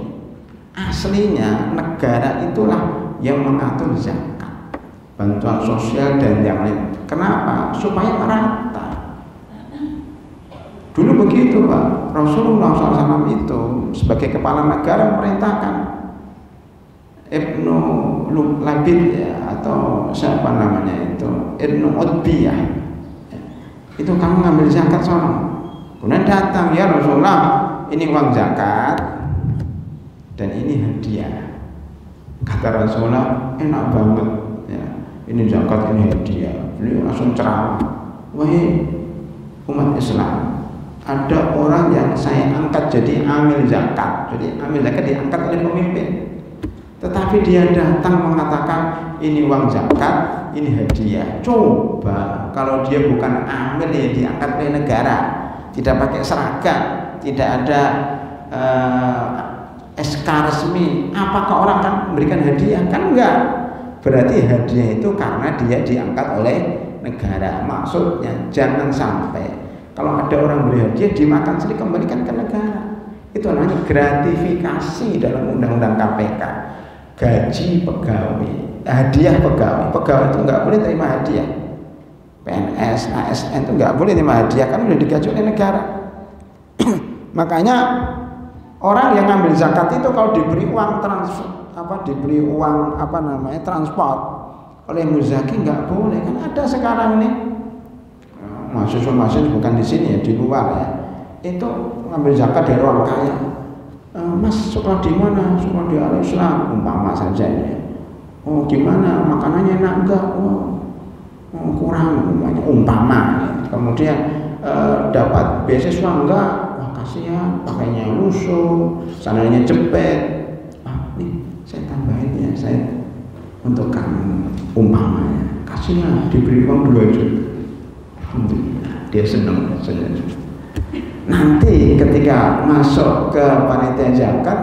A: Aslinya negara itulah yang mengatur zakat, bantuan sosial dan yang lain. Kenapa? Supaya merata. Dulu begitu Pak, Rasulullah SAW itu sebagai kepala negara memerintahkan Ibnu Labid ya, atau siapa namanya itu, Ibnu Utbiyah, itu kamu ngambil zakat sono. Kemudian datang, ya Rasulullah, ini uang zakat dan ini hadiah. Kata Rasulullah, enak banget ya, ini zakat, ini hadiah. Beliau langsung ceramah, wahai umat Islam, ada orang yang saya angkat jadi amil zakat. Jadi amil zakat diangkat oleh pemimpin, tetapi dia datang mengatakan ini uang zakat, ini hadiah. Coba kalau dia bukan amil yang diangkat oleh negara, tidak pakai seragam, tidak ada SK resmi, apakah orang akan memberikan hadiah? Kan enggak. Berarti hadiah itu karena dia diangkat oleh negara. Maksudnya jangan sampai kalau ada orang beli hadiah dimakan sendiri kembalikan ke negara. Itu namanya gratifikasi dalam undang-undang KPK. Gaji pegawai, hadiah pegawai. Pegawai itu nggak boleh terima hadiah. PNS, ASN itu nggak boleh terima hadiah, kan udah digaji oleh negara. Makanya orang yang ngambil zakat itu kalau diberi uang transport oleh muzaki nggak boleh. Kan ada sekarang nih mahasiswa bukan di sini ya, di luar ya, itu ngambil zakat dari orang kaya. Mas sekolah di mana? Sekolah di Al-Islam umpama saja ya. Oh gimana makanannya enak enggak? Oh kurang umpama ya. Kemudian dapat beasiswa enggak? Wah kasihan, pakainya lusuh, sandalnya jepit. Nih saya tambahin ya, saya untuk kamu umpamanya, kasihlah diberi uang 2 juta. Dia senang. Nanti ketika masuk ke panitia zakat,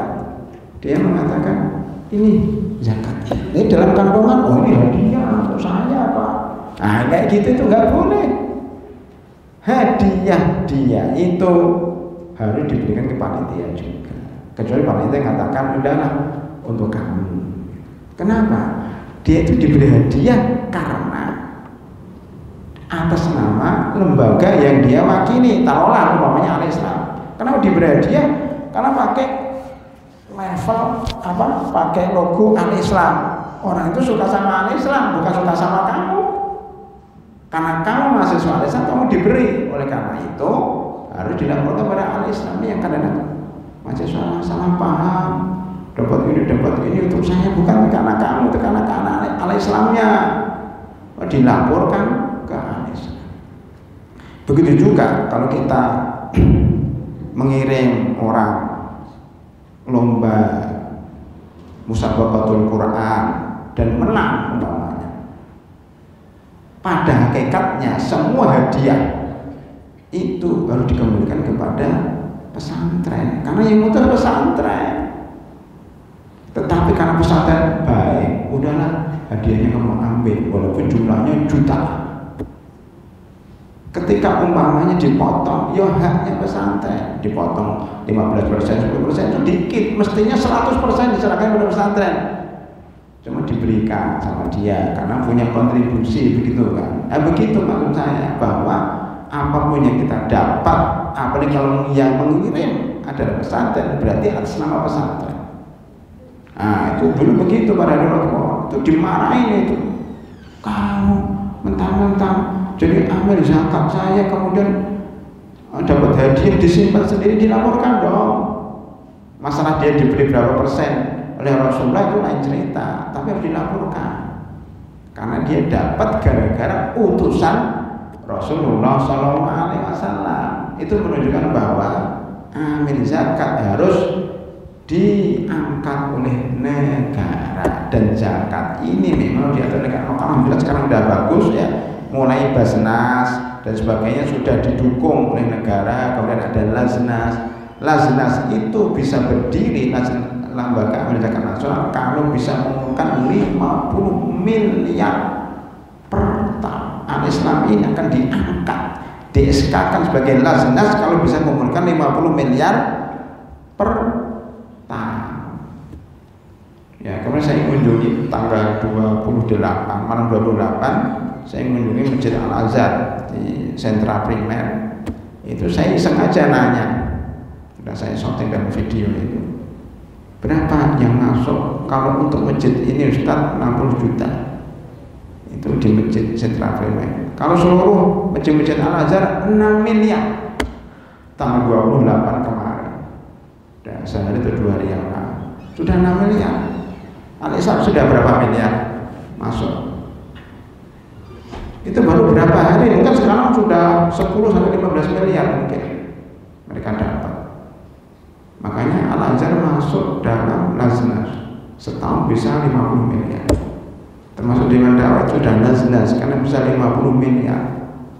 A: dia mengatakan ini zakat. Ini dalam kantongan, oh ini hadiah untuk saya Pak. Nah kayak gitu itu nggak boleh. Hadiah dia itu harus diberikan ke panitia juga. Kecuali panitia mengatakan udahlah untuk kamu. Kenapa? Dia itu diberi hadiah karena atas nama lembaga yang dia wakili, taruhlah umpamanya Al-Islam. Kenapa diberi hadiah? Karena pakai level pakai logo Al-Islam. Orang itu suka sama Al-Islam, bukan suka sama kamu. Karena kamu mahasiswa Al-Islam, kamu diberi. Oleh karena itu harus dilaporkan kepada Al-Islam. Yang kadang-kadang mahasiswa salah paham, dapat ini untuk saya, bukan karena kamu, itu karena Al-Islamnya. Dilaporkan ke Al-Islam. Begitu juga kalau kita mengirim orang lomba musabaqatul Quran dan menang umpamanya, pada hakikatnya semua hadiah itu harus dikembalikan kepada pesantren, karena yang muter pesantren. Tetapi karena pesantren baik, udahlah hadiahnya kamu ambil walaupun jumlahnya juta. Ketika umpamanya dipotong, ya haknya pesantren, dipotong 15%, 10% itu dikit, mestinya 100% diserahkan kepada pesantren. Cuma diberikan sama dia karena punya kontribusi, begitu kan. Begitu maksud saya, bahwa apapun yang kita dapat, apalagi kalau yang mengirim adalah pesantren, berarti atas nama pesantren. Nah itu dulu begitu pada dulu, itu dimarahin itu. Kamu mentang-mentang jadi ambil zakat saya, kemudian dapat hadiah disimpan sendiri, dilaporkan dong. Masalah dia diberi berapa persen oleh Rasulullah itu lain cerita, tapi harus dilaporkan karena dia dapat gara-gara utusan Rasulullah SAW. Itu menunjukkan bahwa amil zakat harus diangkat oleh negara, dan zakat ini memang diatur negara. Alhamdulillah sekarang udah bagus ya, mulai Basnas dan sebagainya sudah didukung oleh negara. Kemudian ada Laznas itu bisa berdiri, lembaga amil zakat nasional, kalau bisa mengumpulkan 50 miliar per tahun. Al-Islam ini akan diangkat, di-SK-kan sebagai Laznas kalau bisa mengumpulkan 50 miliar per tahun. Ya, kemudian saya mengunjungi tanggal 28, malam 28 saya mengunjungi Masjid Al-Azhar di sentra primer. Itu saya sengaja nanya, sudah saya shooting dalam video itu, berapa yang masuk kalau untuk masjid ini Ustaz? 60 juta itu di masjid sentra primer. Kalau seluruh masjid-masjid Al-Azhar 6 miliar tanggal 28 kemarin, dan sehari itu 2 hari yang lalu sudah 6 miliar. Al-Islam sudah berapa miliar masuk? Itu baru berapa hari, mungkin sekarang sudah 10-15 miliar mungkin mereka dapat. Makanya Al-Azhar masuk dalam Laznas, setahun bisa 50 miliar. Termasuk dengan dakwah sudah Laznas karena bisa 50 miliar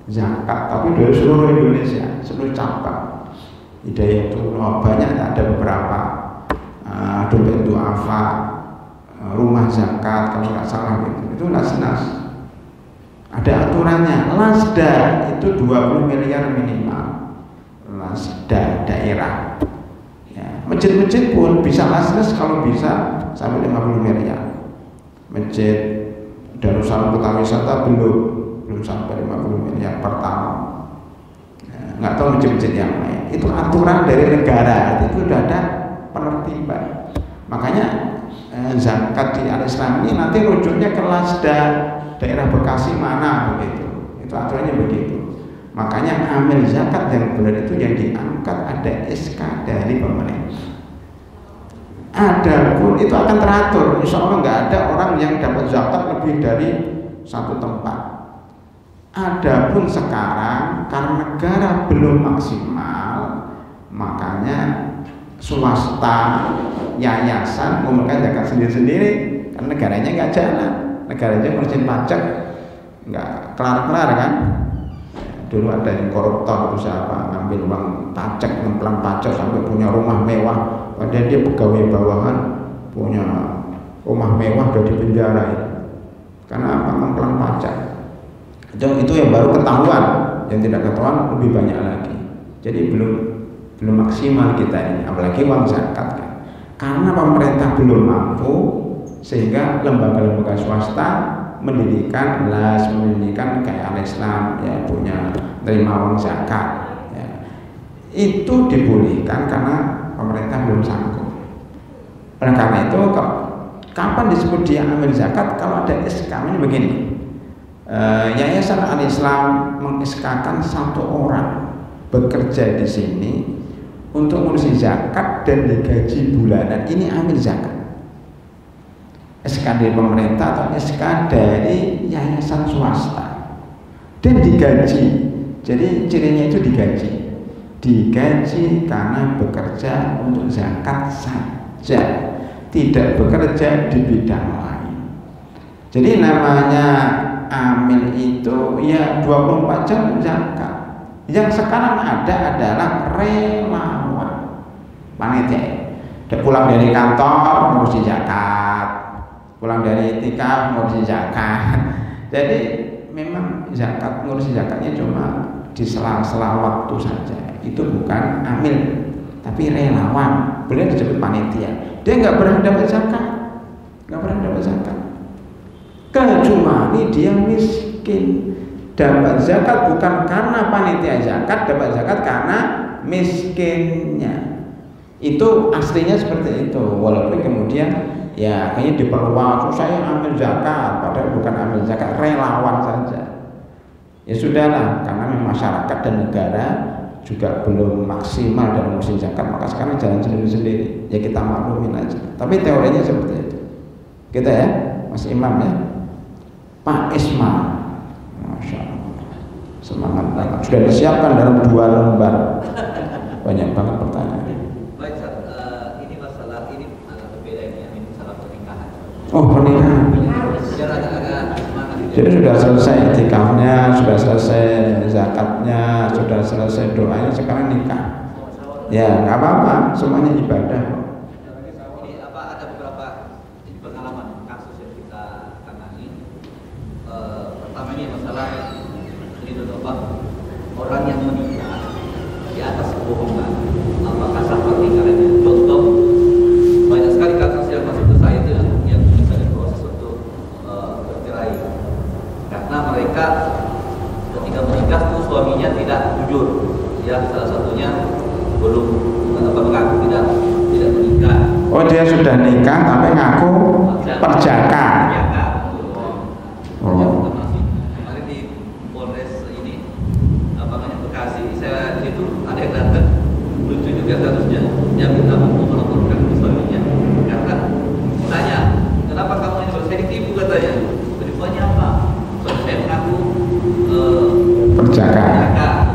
A: zakat, tapi dari seluruh Indonesia, seluruh cabang. Hidayatullah banyak, ada beberapa dompet duafa, rumah zakat kalau nggak salah gitu. Itu Laznas. Ada aturannya, Lasda itu 20 miliar minimal. Lasda daerah. Ya, masjid-masjid pun bisa Laznas kalau bisa sampai 50 miliar. Masjid Darussalam Kota Wisata belum sampai 50 miliar per tahun. Ya, nggak tahu masjid-masjid yang lain. Itu aturan dari negara, itu sudah ada penertiban. Makanya zakat di Al-Islam ini nanti rujuknya ke Lasda daerah Bekasi mana begitu. Itu aturannya begitu. Makanya amil zakat yang benar itu yang diangkat ada SK dari pemerintah. Adapun itu akan teratur, insya Allah nggak ada orang yang dapat zakat lebih dari satu tempat. Adapun sekarang karena negara belum maksimal, makanya swasta yayasan memberikan zakat sendiri-sendiri karena negaranya nggak jalan. Negaranya ngurusin pajak nggak kelar-kelar kan. Dulu ada yang koruptor itu siapa, ngambil uang pajak, ngemplang pajak sampai punya rumah mewah, padahal dia pegawai bawahan punya rumah mewah udah di penjara ya. Karena apa? Ngemplang pajak. Itu yang baru ketahuan, yang tidak ketahuan lebih banyak lagi. Jadi belum maksimal kita ini, apalagi uang zakat kan. Karena pemerintah belum mampu, sehingga lembaga-lembaga swasta mendirikan mendirikan kayak Al-Islam ya, punya terima uang zakat ya. Itu dibolehkan karena pemerintah belum sanggup. Oleh karena itu kapan disebut dia amil zakat? Kalau ada SK ini begini, Yayasan Al-Islam meng-SK-kan 1 orang bekerja di sini untuk ngurusi zakat dan digaji bulanan, ini amil zakat. SK dari pemerintah atau SK dari yayasan swasta dan digaji. Jadi cirinya itu digaji karena bekerja untuk zakat saja, tidak bekerja di bidang lain. Jadi namanya amil itu ya 24 jam zakat. Yang sekarang ada adalah relawan panitia. Dia pulang dari kantor ngurusi zakat, pulang dari itikaf ngurusi zakat. Jadi memang ngurusi zakatnya cuma di sela-sela waktu saja. Itu bukan amil, tapi relawan. Boleh disebut panitia. Dia nggak pernah dapat zakat, kecuali dia miskin. Dapat zakat bukan karena panitia zakat, dapat zakat karena miskinnya. Itu aslinya seperti itu. Walaupun kemudian ya kayaknya diperluas, saya ambil zakat, padahal bukan ambil zakat, relawan saja. Ya sudahlah, karena masyarakat dan negara juga belum maksimal dalam ngurusin zakat, maka sekarang jalan sendiri-sendiri. Ya kita maklumin aja. Tapi teorinya seperti itu. Kita ya, Mas Imam ya, Pak Isma, Masya Allah, semangat banget. Sudah disiapkan dalam 2 lembar banyak banget pertanyaan.
D: Baik, ini masalah ini agak berbeda ini, ini masalah pernikahan.
A: Oh, pernikahan.
D: Biar agak semangat.
A: Jadi sudah selesai itikafnya, sudah selesai zakatnya, sudah selesai doanya, sekarang nikah. Ya, nggak apa-apa, semuanya ibadah.
D: Ini ada beberapa pengalaman kasus yang kita tangani. Pertama ini masalah ini dulu orang yang menikah di atas kebohongan. Apakah sah pernikahannya? Contoh banyak sekali kasus yang masuk ke saya itu yang misalnya proses untuk bercerai karena mereka ketika menikah tuh suaminya tidak jujur. Ya, salah satunya belum mengaku tidak menikah.
A: Oh, dia sudah nikah tapi ngaku perjaka.
D: Oh. Yang termasuk kemarin di Polres ini Bekasi, saya itu ada yang datang lucu juga kasusnya, dia minta melaporkan ke suaminya karena tanya kenapa kamu ini saya ditipu katanya. Penipuannya apa? Suami saya mengaku
A: Perjaka.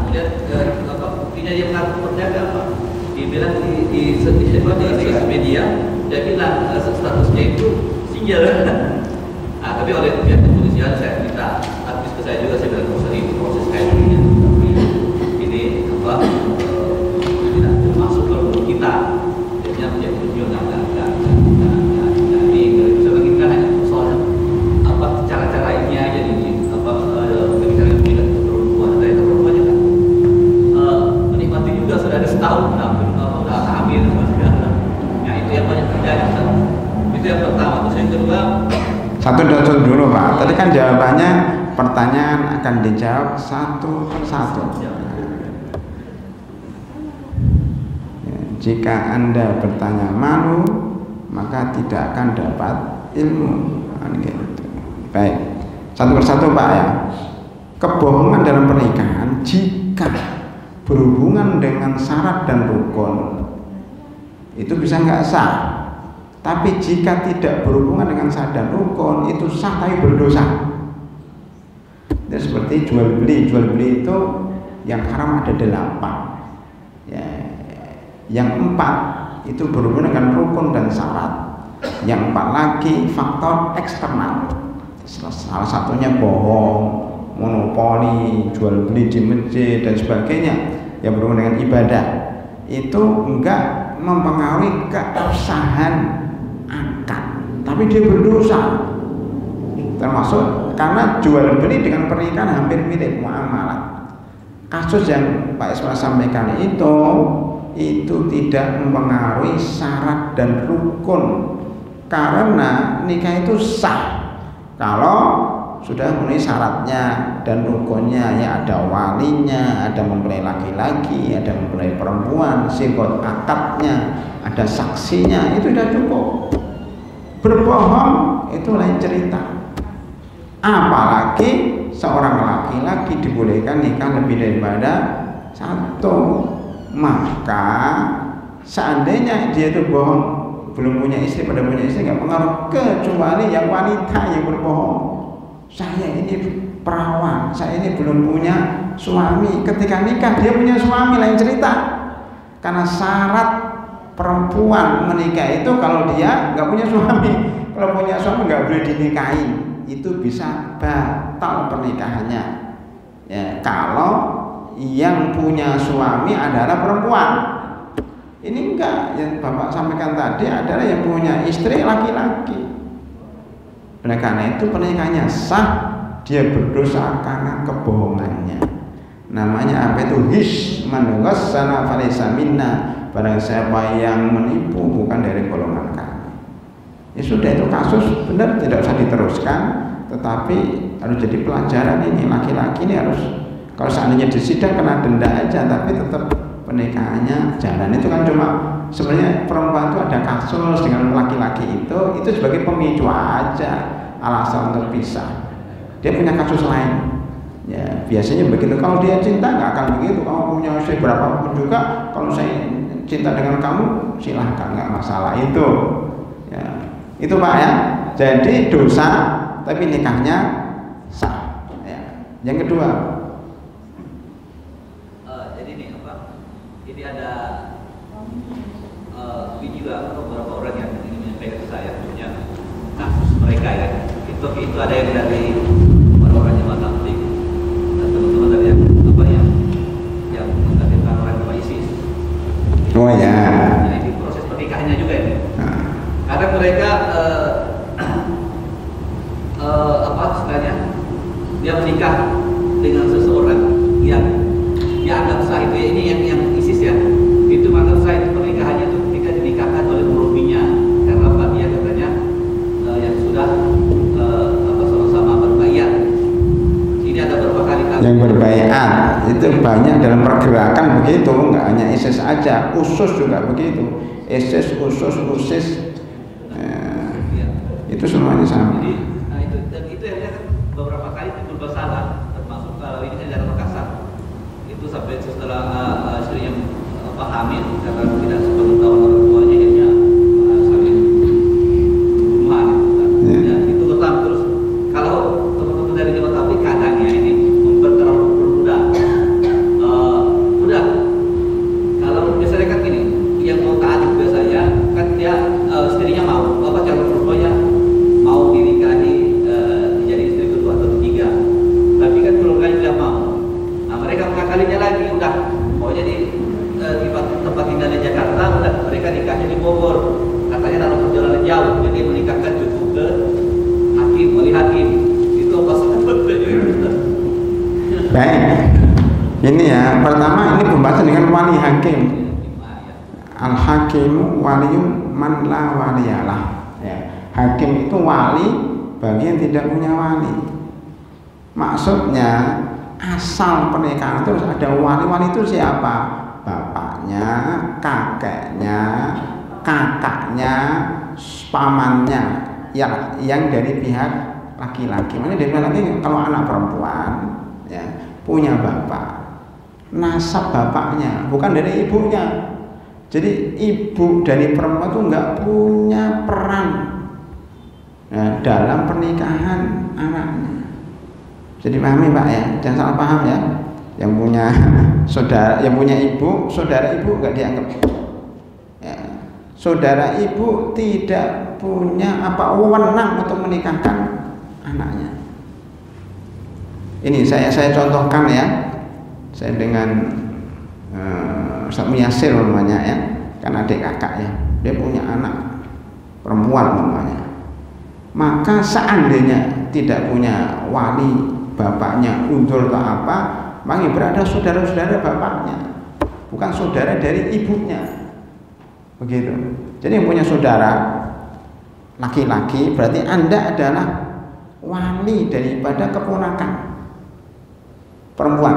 D: Kemudian buktinya dia mengaku perjaka apa? Dibilang di media dia bilang statusnya itu single. Tapi oleh pihak kepolisian saya minta advis ke saya juga, saya bilang ini proses kayak gini, tapi ini tidak masuk ke mulut kita, jadinya menjadi video nggak ini bisa bagi kan soalnya cara-cara ini aja nih ketika tidak perempuan dari perempuannya kan menikmati juga sudah ada setahun udah hamil segala. Nah itu yang banyak terjadi. Itu yang pertama. Terus yang kedua,
A: Satu dulu Pak, tadi kan jawabannya pertanyaan akan dijawab satu persatu. Ya, jika Anda bertanya malu, maka tidak akan dapat ilmu. Gitu. Baik, satu persatu Pak ya. Kebohongan dalam pernikahan jika berhubungan dengan syarat dan rukun itu bisa nggak sah. Tapi jika tidak berhubungan dengan syarat dan rukun itu sah tapi berdosa. Dan seperti jual beli itu yang haram ada 8. Ya, yang 4 itu berhubungan dengan rukun dan syarat. Yang 4 lagi faktor eksternal. Salah satunya bohong, monopoli, jual beli di masjid dan sebagainya yang berhubungan dengan ibadah. Itu enggak mempengaruhi keabsahan akad, tapi dia berdosa. Termasuk karena jual beli dengan pernikahan hampir mirip muamalah. Kasus yang Pak Isma sampaikan itu tidak mempengaruhi syarat dan rukun, karena nikah itu sah kalau sudah memenuhi syaratnya dan rukunnya, ya ada walinya, ada mempelai laki-laki, ada mempelai perempuan, sigot akadnya, ada saksinya, itu sudah cukup. Berbohong itu lain cerita. Apalagi seorang laki-laki dibolehkan nikah lebih daripada 1. Maka seandainya dia itu bohong, belum punya istri, pada punya istri nggak pengaruh, kecuali yang wanita yang berbohong. Saya ini perawan, saya ini belum punya suami. Ketika nikah dia punya suami, lain cerita. Karena syarat perempuan menikah itu kalau dia nggak punya suami. Kalau punya suami nggak boleh dinikahi, itu bisa batal pernikahannya. Ya, kalau yang punya suami adalah perempuan. Ini enggak, yang Bapak sampaikan tadi adalah yang punya istri laki-laki. Oleh karena itu pernikahannya sah, dia berdosa karena kebohongannya. Namanya apa itu? Man ghassana falaysa minna. Barang siapa yang menipu bukan dari golongan kami. Ya sudah, itu kasus benar, tidak usah diteruskan, tetapi harus jadi pelajaran ini. Laki-laki ini harus, kalau seandainya disidang kena denda aja, tapi tetap pernikahannya jalan. Itu kan cuma sebenarnya perempuan itu ada kasus dengan laki-laki itu sebagai pemicu aja, alasan untuk pisah. Dia punya kasus lain. Ya biasanya begitu. Kalau dia cinta nggak akan begitu. Kamu punya istri berapapun juga, kalau saya cinta dengan kamu silahkan, nggak masalah itu. Ya itu Pak ya. Jadi dosa tapi nikahnya sah. Ya. Yang kedua.
D: Jadi nih Jadi ada ini juga beberapa orang yang ingin menyampaikan ke saya punya kasus mereka ya. Itu ada yang dari orang-orang yang Tabligh dan teman-teman dari yang mengatakan orang sama ISIS.
A: Oh ya.
D: Nah, ini proses pernikahannya juga ini. Karena mereka istilahnya dia menikah dengan seseorang yang dianggap sah. Itu ini yang ISIS ya. Itu menganggap sah itu pernikahannya itu ketika dinikahkan oleh murobinya karena apa dia katanya yang sudah sama-sama berbaiat. Ini ada beberapa kali
A: yang berbaiat itu banyak dalam pergerakan begitu, nggak hanya ISIS aja, USUS juga begitu. ISIS, USUS, USIS itu semuanya sama.
D: Jadi itu yang beberapa kali timbul masalah, termasuk kalau ini dari Makassar. Itu sampai setelah istrinya hamil karena tidak sepengetahuan orang tuanya akhirnya saling bunuhan. Ya, itu tetap terus. Kalau teman-teman dari Jemaah Tabligh keadaannya ini memperbudak. Udah. Kalau biasanya kan gini, yang mau taat juga saya kan dia istrinya mau, calon perempuannya mau dinikahi jadi istri kedua atau ketiga. Tapi kan keluarganya tidak mau. Nah, mereka mengakalinya lagi, udah mau jadi di tempat tinggal di Jakarta, udah mereka nikahnya di Bogor. Katanya dalam perjalanan jauh, jadi menikahkan cukup ke hakim, wali hakim. Itu apa
A: Baik. Ini ya, pertama ini pembahasan dengan wali hakim. Al-hakimu waliyun man la waliyalah. Ya. Hakim itu wali bagi yang tidak punya wali. Maksudnya asal pernikahan itu ada wali. Wali itu siapa? Bapaknya, kakeknya, kakaknya, pamannya, yang dari pihak laki-laki. Makanya dari pihak laki kalau anak perempuan ya punya bapak, nasab bapaknya bukan dari ibunya. Jadi ibu dari perempuan itu nggak punya peran dalam pernikahan anaknya. Jadi pahami Pak ya, jangan salah paham ya. Yang punya saudara, yang punya ibu, saudara ibu nggak dianggap. Ya. Saudara ibu tidak punya wewenang untuk menikahkan anaknya. Ini saya contohkan ya. Saya dengan Ustaz Muyasir namanya ya, kan adik kakak ya, dia punya anak perempuan namanya. Maka seandainya tidak punya wali, bapaknya undur atau apa, maka berada saudara-saudara bapaknya, bukan saudara dari ibunya, begitu. Jadi yang punya saudara laki-laki berarti Anda adalah wali daripada keponakan perempuan.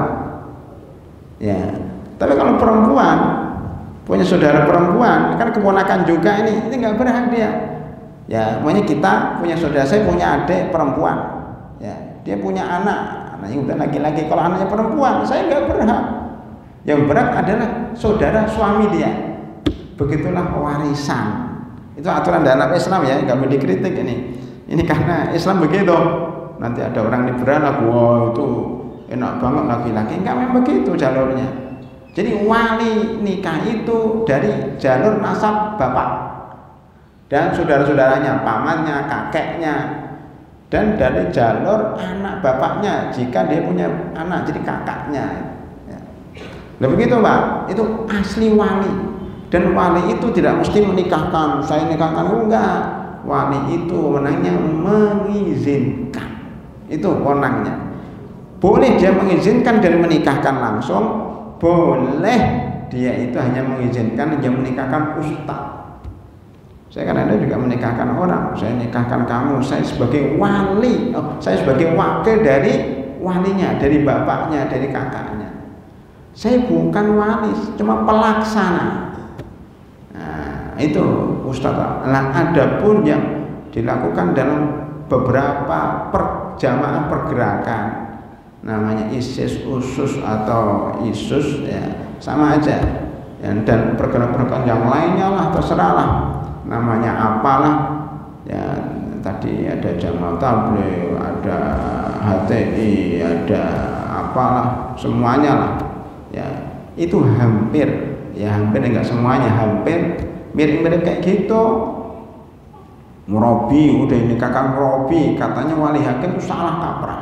A: Ya. Tapi kalau perempuan punya saudara perempuan, kan keponakan juga ini nggak berhak dia. Ya, makanya kita punya saudara, saya punya adik perempuan. Ya, dia punya anaknya udah laki-laki. Kalau anaknya perempuan, saya nggak berhak. Yang berhak adalah saudara suami dia. Begitulah warisan. Itu aturan dalam Islam ya, nggak boleh dikritik ini. Ini karena Islam begitu. Nanti ada orang liberal, wah itu enak banget laki-laki. Nggak memang begitu jalurnya. Jadi wali nikah itu dari jalur nasab bapak dan saudara-saudaranya, pamannya, kakeknya, dan dari jalur anak bapaknya jika dia punya anak, jadi kakaknya. Ya. Nah begitu Pak, itu asli wali. Dan wali itu tidak mesti menikahkan, saya nikahkan enggak. Wali itu wewenangnya mengizinkan. Itu wewenangnya. Boleh dia mengizinkan dan menikahkan langsung, boleh dia itu hanya mengizinkan dia menikahkan ustaz. Saya kan ada juga menikahkan orang, saya nikahkan kamu, saya sebagai wali, saya sebagai wakil dari walinya, dari bapaknya, dari kakaknya. Saya bukan wali, cuma pelaksana. Nah, itu ustaz. Nah, ada pun yang dilakukan dalam beberapa jamaah pergerakan, namanya ISIS, USUS atau ISUS ya, sama aja ya, dan pergerakan yang lainnya lah terserah lah namanya apalah ya, tadi ada Jamaah Tabligh, ada HTI, ada apalah semuanya lah ya, itu hampir ya hampir enggak semuanya, hampir mirip-mirip kayak gitu. Murabi, udah ini kakak murabi, katanya wali hakim itu salah kaprah.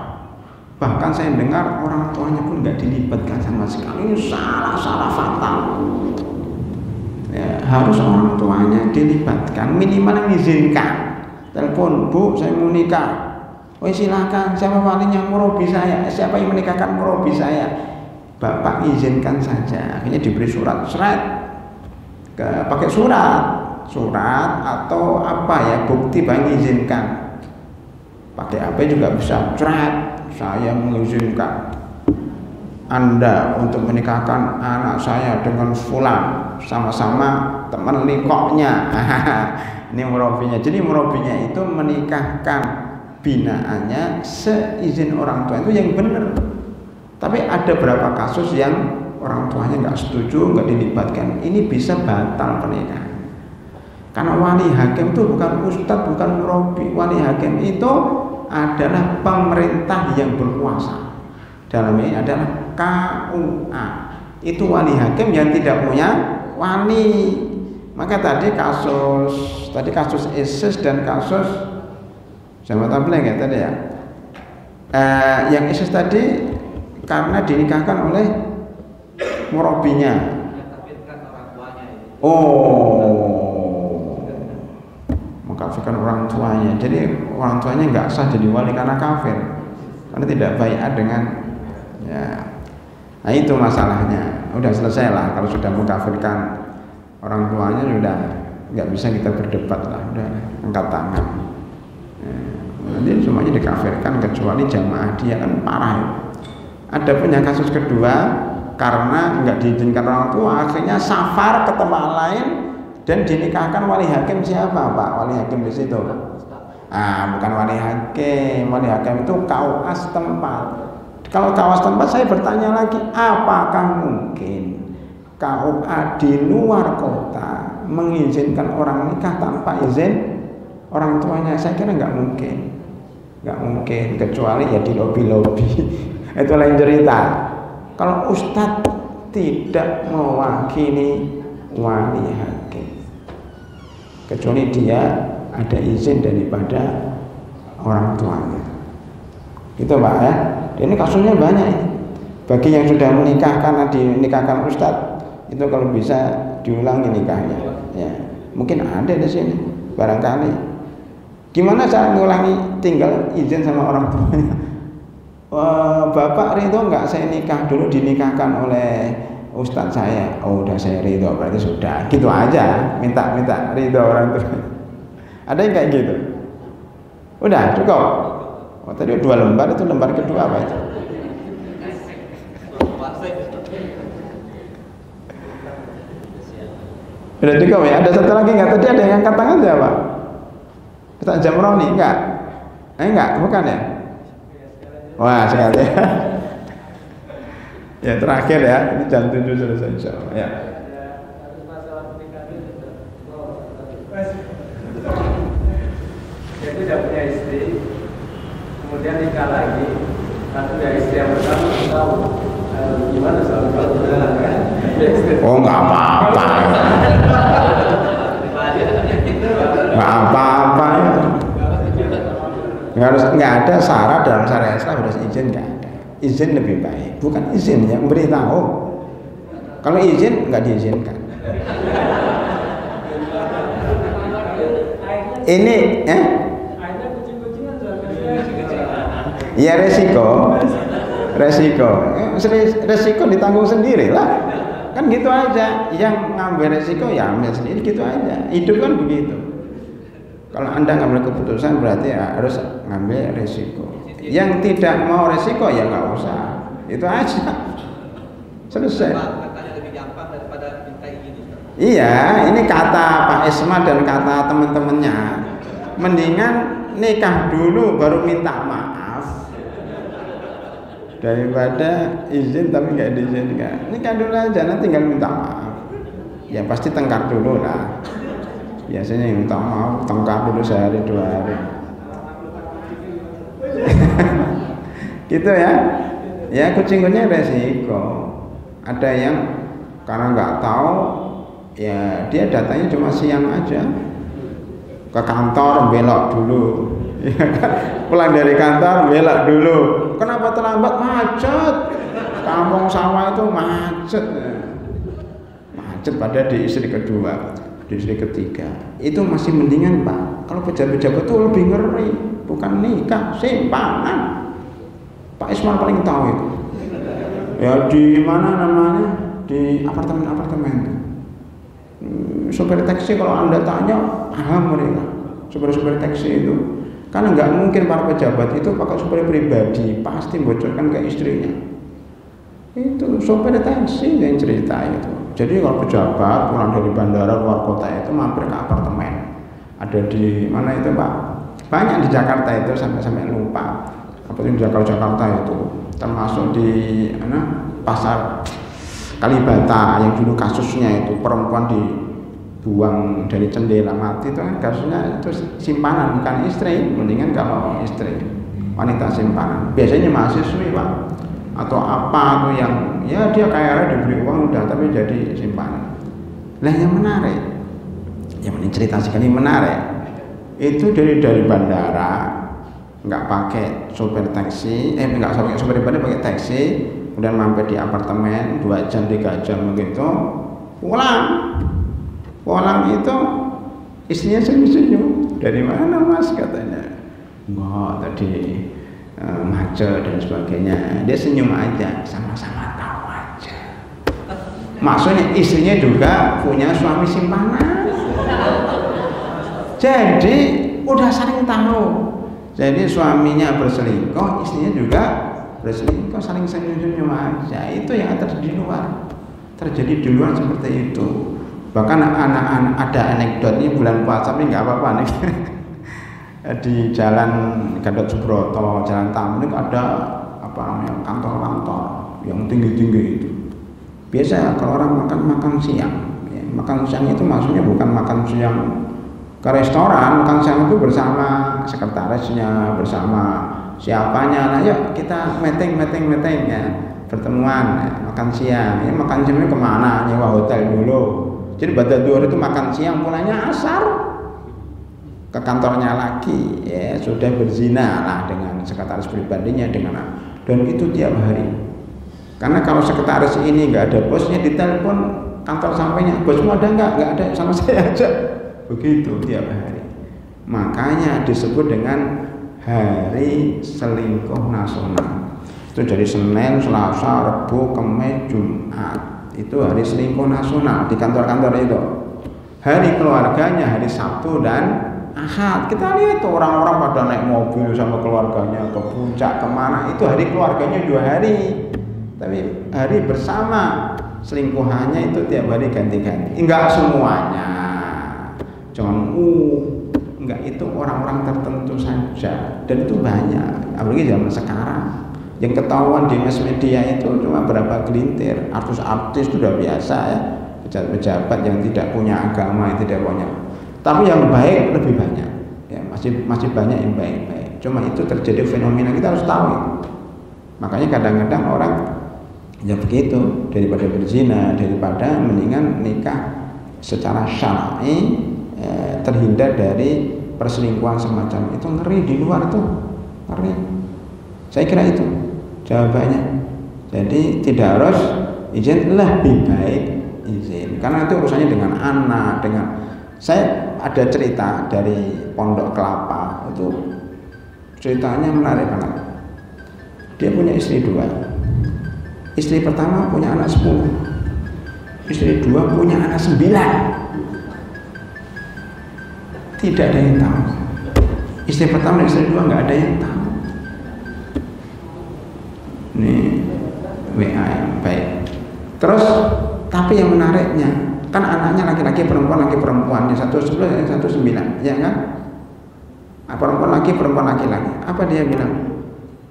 A: Bahkan saya dengar orang tuanya pun nggak dilibatkan sama sekali, ini salah fatal. Ya, harus orang tuanya dilibatkan, minimal mengizinkan. Telepon, Bu, saya mau nikah. Oh silakan, siapa walinya murabi saya? Siapa yang menikahkan murabi saya? Bapak izinkan saja. Akhirnya diberi surat, pakai surat atau apa ya, bukti bahwa mengizinkan. Pakai apa juga bisa, saya mengizinkan Anda untuk menikahkan anak saya dengan fulan, sama-sama teman likoknya. Ini murabinya. Jadi murabinya itu menikahkan binaannya seizin orang tua, itu yang benar. Tapi ada beberapa kasus yang orang tuanya nggak setuju, nggak dilibatkan, ini bisa batal pernikahan. Karena wali hakim itu bukan ustadz, bukan murabi. Wali hakim itu adalah pemerintah yang berkuasa. Dalam ini adalah KUA. Itu wali hakim yang tidak punya wali. Maka tadi kasus ISIS dan kasus sama tabligh ya tadi ya. Yang ISIS tadi karena dinikahkan oleh murabinya. Mengkafirkan orang tuanya. Jadi orang tuanya nggak sah jadi wali karena kafir, karena tidak baiat dengan ya. Nah itu masalahnya. Udah selesai lah kalau sudah mengkafirkan orang tuanya, sudah nggak bisa kita berdebat lah, udah angkat tangan. Nanti semuanya dikafirkan kecuali jamaah dia, kan parah ya. Ada punya kasus kedua, karena nggak diizinkan orang tua, akhirnya safar ke tempat lain dan dinikahkan wali hakim. Siapa Pak wali hakim di situ? Bukan wali hakim. Wali hakim itu KUA setempat. Kalau KUA setempat, saya bertanya lagi, apakah mungkin KUA di luar kota mengizinkan orang nikah tanpa izin orang tuanya? Saya kira nggak mungkin, kecuali ya di lobi-lobi. Itu lain cerita. Kalau ustadz tidak mewakili wali hakim, kecuali dia ada izin daripada orang tuanya. Gitu Pak ya. Ini kasusnya banyak ini. Bagi yang sudah menikah karena dinikahkan ustadz, itu kalau bisa diulangi nikahnya. Ya, mungkin ada di sini barangkali. Gimana cara mengulangi? Tinggal izin sama orang tuanya. Bapak ridho nggak saya nikah dulu dinikahkan oleh ustadz saya? Oh udah saya ridho, berarti sudah. Gitu aja, minta ridho orang tua. Ada yang kayak gitu? Udah cukup. Oh, tadi 2 lembar, itu lembar kedua apa itu? Udah cukup ya? Ada satu lagi nggak? Tadi ada yang angkat tangan siapa? Ustaz Jamroni? Enggak? Enggak, bukan ya? Wah sekali ya. Terakhir ya, ini jam 7 selesai insyaallah ya.
E: Dia tidak punya istri, kemudian nikah lagi, tapi dari istri yang pertama tahu gimana soal
A: Oh nggak apa-apa, nggak apa-apa. Nggak ada syarat dalam syariat Islam harus izin, nggak ada. Izin lebih baik, bukan izin yang memberitahu. Kalau izin nggak diizinkan. Ini ya resiko ditanggung sendiri lah, kan gitu aja. Yang ngambil resiko ya ambil sendiri, gitu aja. Hidup kan begitu. Kalau Anda ngambil keputusan berarti ya harus ngambil resiko. Yang tidak mau resiko ya nggak usah. Itu aja. Selesai. Iya, ini kata Pak Isma dan kata teman-temannya. Mendingan nikah dulu baru minta maaf daripada izin tapi nggak diizinkan. Nikah dulu aja, nanti tinggal minta maaf. Ya pasti tengkar dulu lah. Biasanya yang minta maaf tengkar dulu sehari 2 hari. Gitu ya. Ya kucing-kucingnya resiko. Ada yang karena nggak tahu ya dia datanya cuma siang aja, ke kantor belok dulu, ya kan? Pulang dari kantor belok dulu. Kenapa terlambat? Macet. Kampung sawah itu macet. Macet pada di istri kedua, di istri ketiga. Itu masih mendingan Pak. Kalau pejabat-pejabat itu lebih ngeri, bukan nikah, simpanan. Pak Ismail paling tahu itu. Ya di mana namanya? Di apartemen. Sopir taksi kalau Anda tanya, paham mereka. Sopir taksi itu. Karena nggak mungkin para pejabat itu pakai sopir pribadi, pasti bocorkan ke istrinya. Itu sopir taksi yang cerita itu. Jadi kalau pejabat pulang dari bandara luar kota itu mampir ke apartemen. Ada di mana itu Pak? Banyak di Jakarta itu sampai lupa. Apa itu di Jakarta itu, termasuk di mana? Pasar Kalibata yang dulu kasusnya itu perempuan dibuang dari jendela mati itu kan kasusnya itu simpanan bukan istri, mendingan kalau istri wanita simpanan biasanya mahasiswi Pak atau apa tuh yang ya dia kaya diberi uang udah tapi jadi simpanan. Lah yang menarik yang ini cerita sekali menarik itu dari bandara nggak pakai sopir taksi nggak sopir pribadi pakai taksi kemudian mampir di apartemen 2 jam 3 jam begitu pulang itu istrinya senyum-senyum. Dari mana Mas katanya? Enggak tadi macet dan sebagainya. Dia senyum aja, sama-sama tahu aja. Maksudnya istrinya juga punya suami simpanan. Jadi udah saling tahu. Jadi suaminya berselingkuh, istrinya juga berselingkuh, saling senyum-senyum aja. Itu yang terjadi di luar seperti itu. Bahkan anak-anak ada anekdot ini bulan puasa ini nggak apa-apa nih. Di Jalan Gatot Subroto, Jalan Tamrin ada apa namanya kantor-kantor yang tinggi-tinggi itu. Biasa kalau orang makan siang, ya, makan siang itu maksudnya bukan makan siang ke restoran, makan siang itu bersama sekretarisnya, bersama siapanya. Nah, yuk kita meeting ya, pertemuan, ya, makan siang. Ya, makan siangnya kemana? Nyewa hotel dulu. Jadi pada dua itu makan siang, pulangnya asar ke kantornya lagi, ya sudah berzina lah dengan sekretaris pribadinya dan itu tiap hari. Karena kalau sekretaris ini nggak ada bosnya, ditelepon kantor sampainya, bosmu ada nggak ada, sama saya aja. Begitu tiap hari. Makanya disebut dengan hari selingkuh nasional. Itu dari Senin, Selasa, Rabu, Kamis, Jumat. Itu hari selingkuh nasional di kantor-kantor itu. Hari keluarganya hari Sabtu dan Ahad. Kita lihat tuh orang-orang pada naik mobil sama keluarganya ke puncak kemana, itu hari keluarganya 2 hari. Tapi hari bersama selingkuhannya itu tiap hari ganti-ganti. Enggak semuanya, jangan enggak, itu orang-orang tertentu saja dan itu banyak. Apalagi zaman sekarang yang ketahuan di mass media itu cuma berapa gelintir. Artis-artis itu sudah biasa ya, pejabat-pejabat yang tidak punya agama, yang tidak punya. Tapi yang baik lebih banyak, ya, masih banyak yang baik-baik. Cuma itu terjadi fenomena, kita harus tahu itu. Makanya kadang-kadang orang ya begitu, daripada berzina, daripada mendingan nikah secara syar'i, terhindar dari perselingkuhan semacam itu. Ngeri di luar itu, ngeri. Saya kira itu jawabannya. Jadi tidak harus izin, lebih baik izin, karena itu urusannya dengan anak, dengan saya ada cerita dari Pondok Kelapa itu, ceritanya menarik banget. Dia punya istri 2. Istri pertama punya anak 10, istri 2 punya anak 9. Tidak ada yang tahu. Istri pertama dan istri 2 nggak ada yang tahu. Ini WA yang baik. Terus tapi yang menariknya kan anaknya laki-laki perempuan, yang satu 11 yang satu 9, ya kan? Perempuan laki-laki. Apa dia bilang?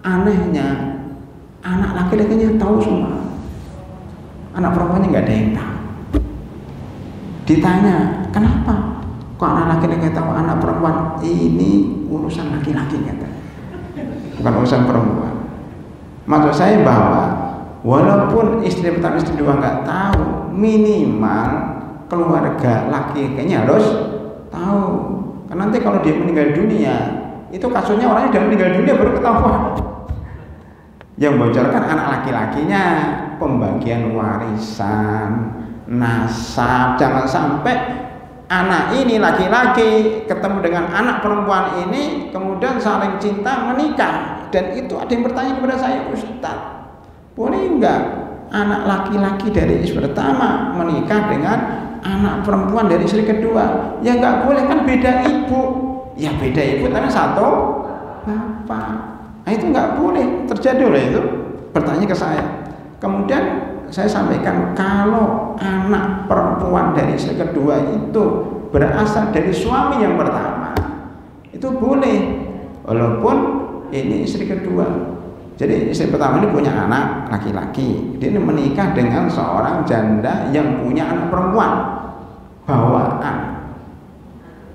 A: Anehnya anak laki-lakinya tahu semua, anak perempuannya nggak ada yang tahu. Ditanya kenapa kok anak laki-laki tahu, anak perempuan ini urusan laki-laki kata, bukan urusan perempuan. Maksud saya bahwa walaupun istri pertama istri 2 nggak tahu, minimal keluarga laki-lakinya harus tahu. Karena nanti kalau dia meninggal dunia, itu kasusnya orangnya sudah meninggal dunia baru ketahuan. Yang bocorkan anak laki-lakinya, pembagian warisan, nasab. Jangan sampai anak ini laki-laki ketemu dengan anak perempuan ini, kemudian saling cinta menikah. Dan itu ada yang bertanya kepada saya, Ustaz, boleh enggak anak laki-laki dari istri pertama menikah dengan anak perempuan dari istri kedua? Ya enggak boleh, kan beda ibu. Ya beda ibu tapi satu bapak. Nah itu enggak boleh terjadi oleh itu. Bertanya ke saya. Kemudian saya sampaikan, kalau anak perempuan dari istri kedua itu berasal dari suami yang pertama, itu boleh, walaupun ini istri kedua. Jadi istri pertama ini punya anak laki-laki, dia menikah dengan seorang janda yang punya anak perempuan bawaan,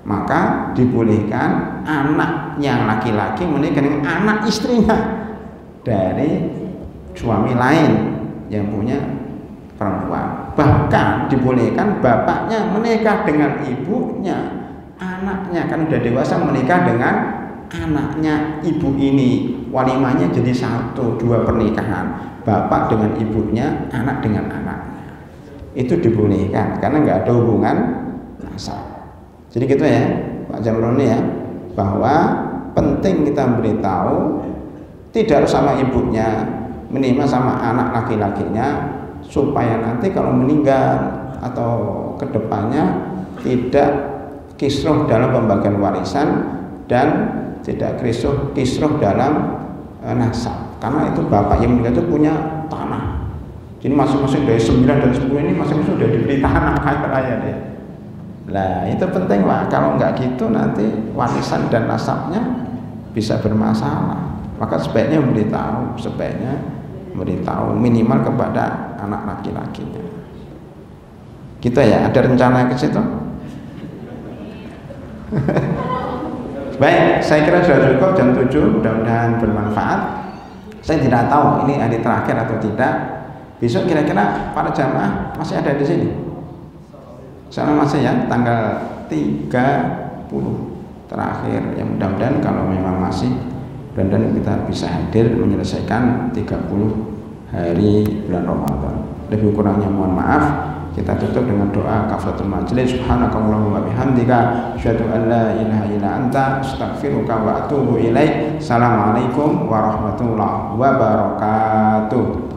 A: maka dibolehkan anak yang laki-laki menikah dengan anak istrinya dari suami lain yang punya perempuan. Bahkan dibolehkan bapaknya menikah dengan ibunya, anaknya kan udah dewasa menikah dengan anaknya ibu ini. Walimahnya jadi satu, dua pernikahan, bapak dengan ibunya, anak dengan anaknya. Itu dibolehkan karena nggak ada hubungan nasab. Jadi gitu ya Pak Jamroni ya, bahwa penting kita beritahu tidak harus sama ibunya, minimal sama anak laki-lakinya, supaya nanti kalau meninggal atau kedepannya tidak kisruh dalam pembagian warisan dan tidak kisruh dalam nasab. Karena itu bapak yang meninggal itu punya tanah, jadi masing-masing dari 9 dan 10 ini masing-masing sudah diberi tanah kaya raya dia. Nah itu penting Pak, kalau nggak gitu nanti warisan dan nasabnya bisa bermasalah. Maka sebaiknya memberitahu minimal kepada anak laki-lakinya. Gitu ya, ada rencana ke situ? Baik, saya kira sudah cukup jam 7, mudah-mudahan bermanfaat. Saya tidak tahu ini hari terakhir atau tidak. Besok kira-kira para jamaah masih ada di sini? Sama masih ya, tanggal 30 terakhir. Ya mudah-mudahan kalau memang masih, dan kita bisa hadir menyelesaikan 30 hari bulan Ramadan. Lebih kurangnya mohon maaf. Kita tutup dengan doa kafaratul majlis. Subhanakallahumma bihamdika asyhadu an la ilaha illa anta astaghfiruka wa atubu ilaik. Assalamualaikum warahmatullahi wabarakatuh.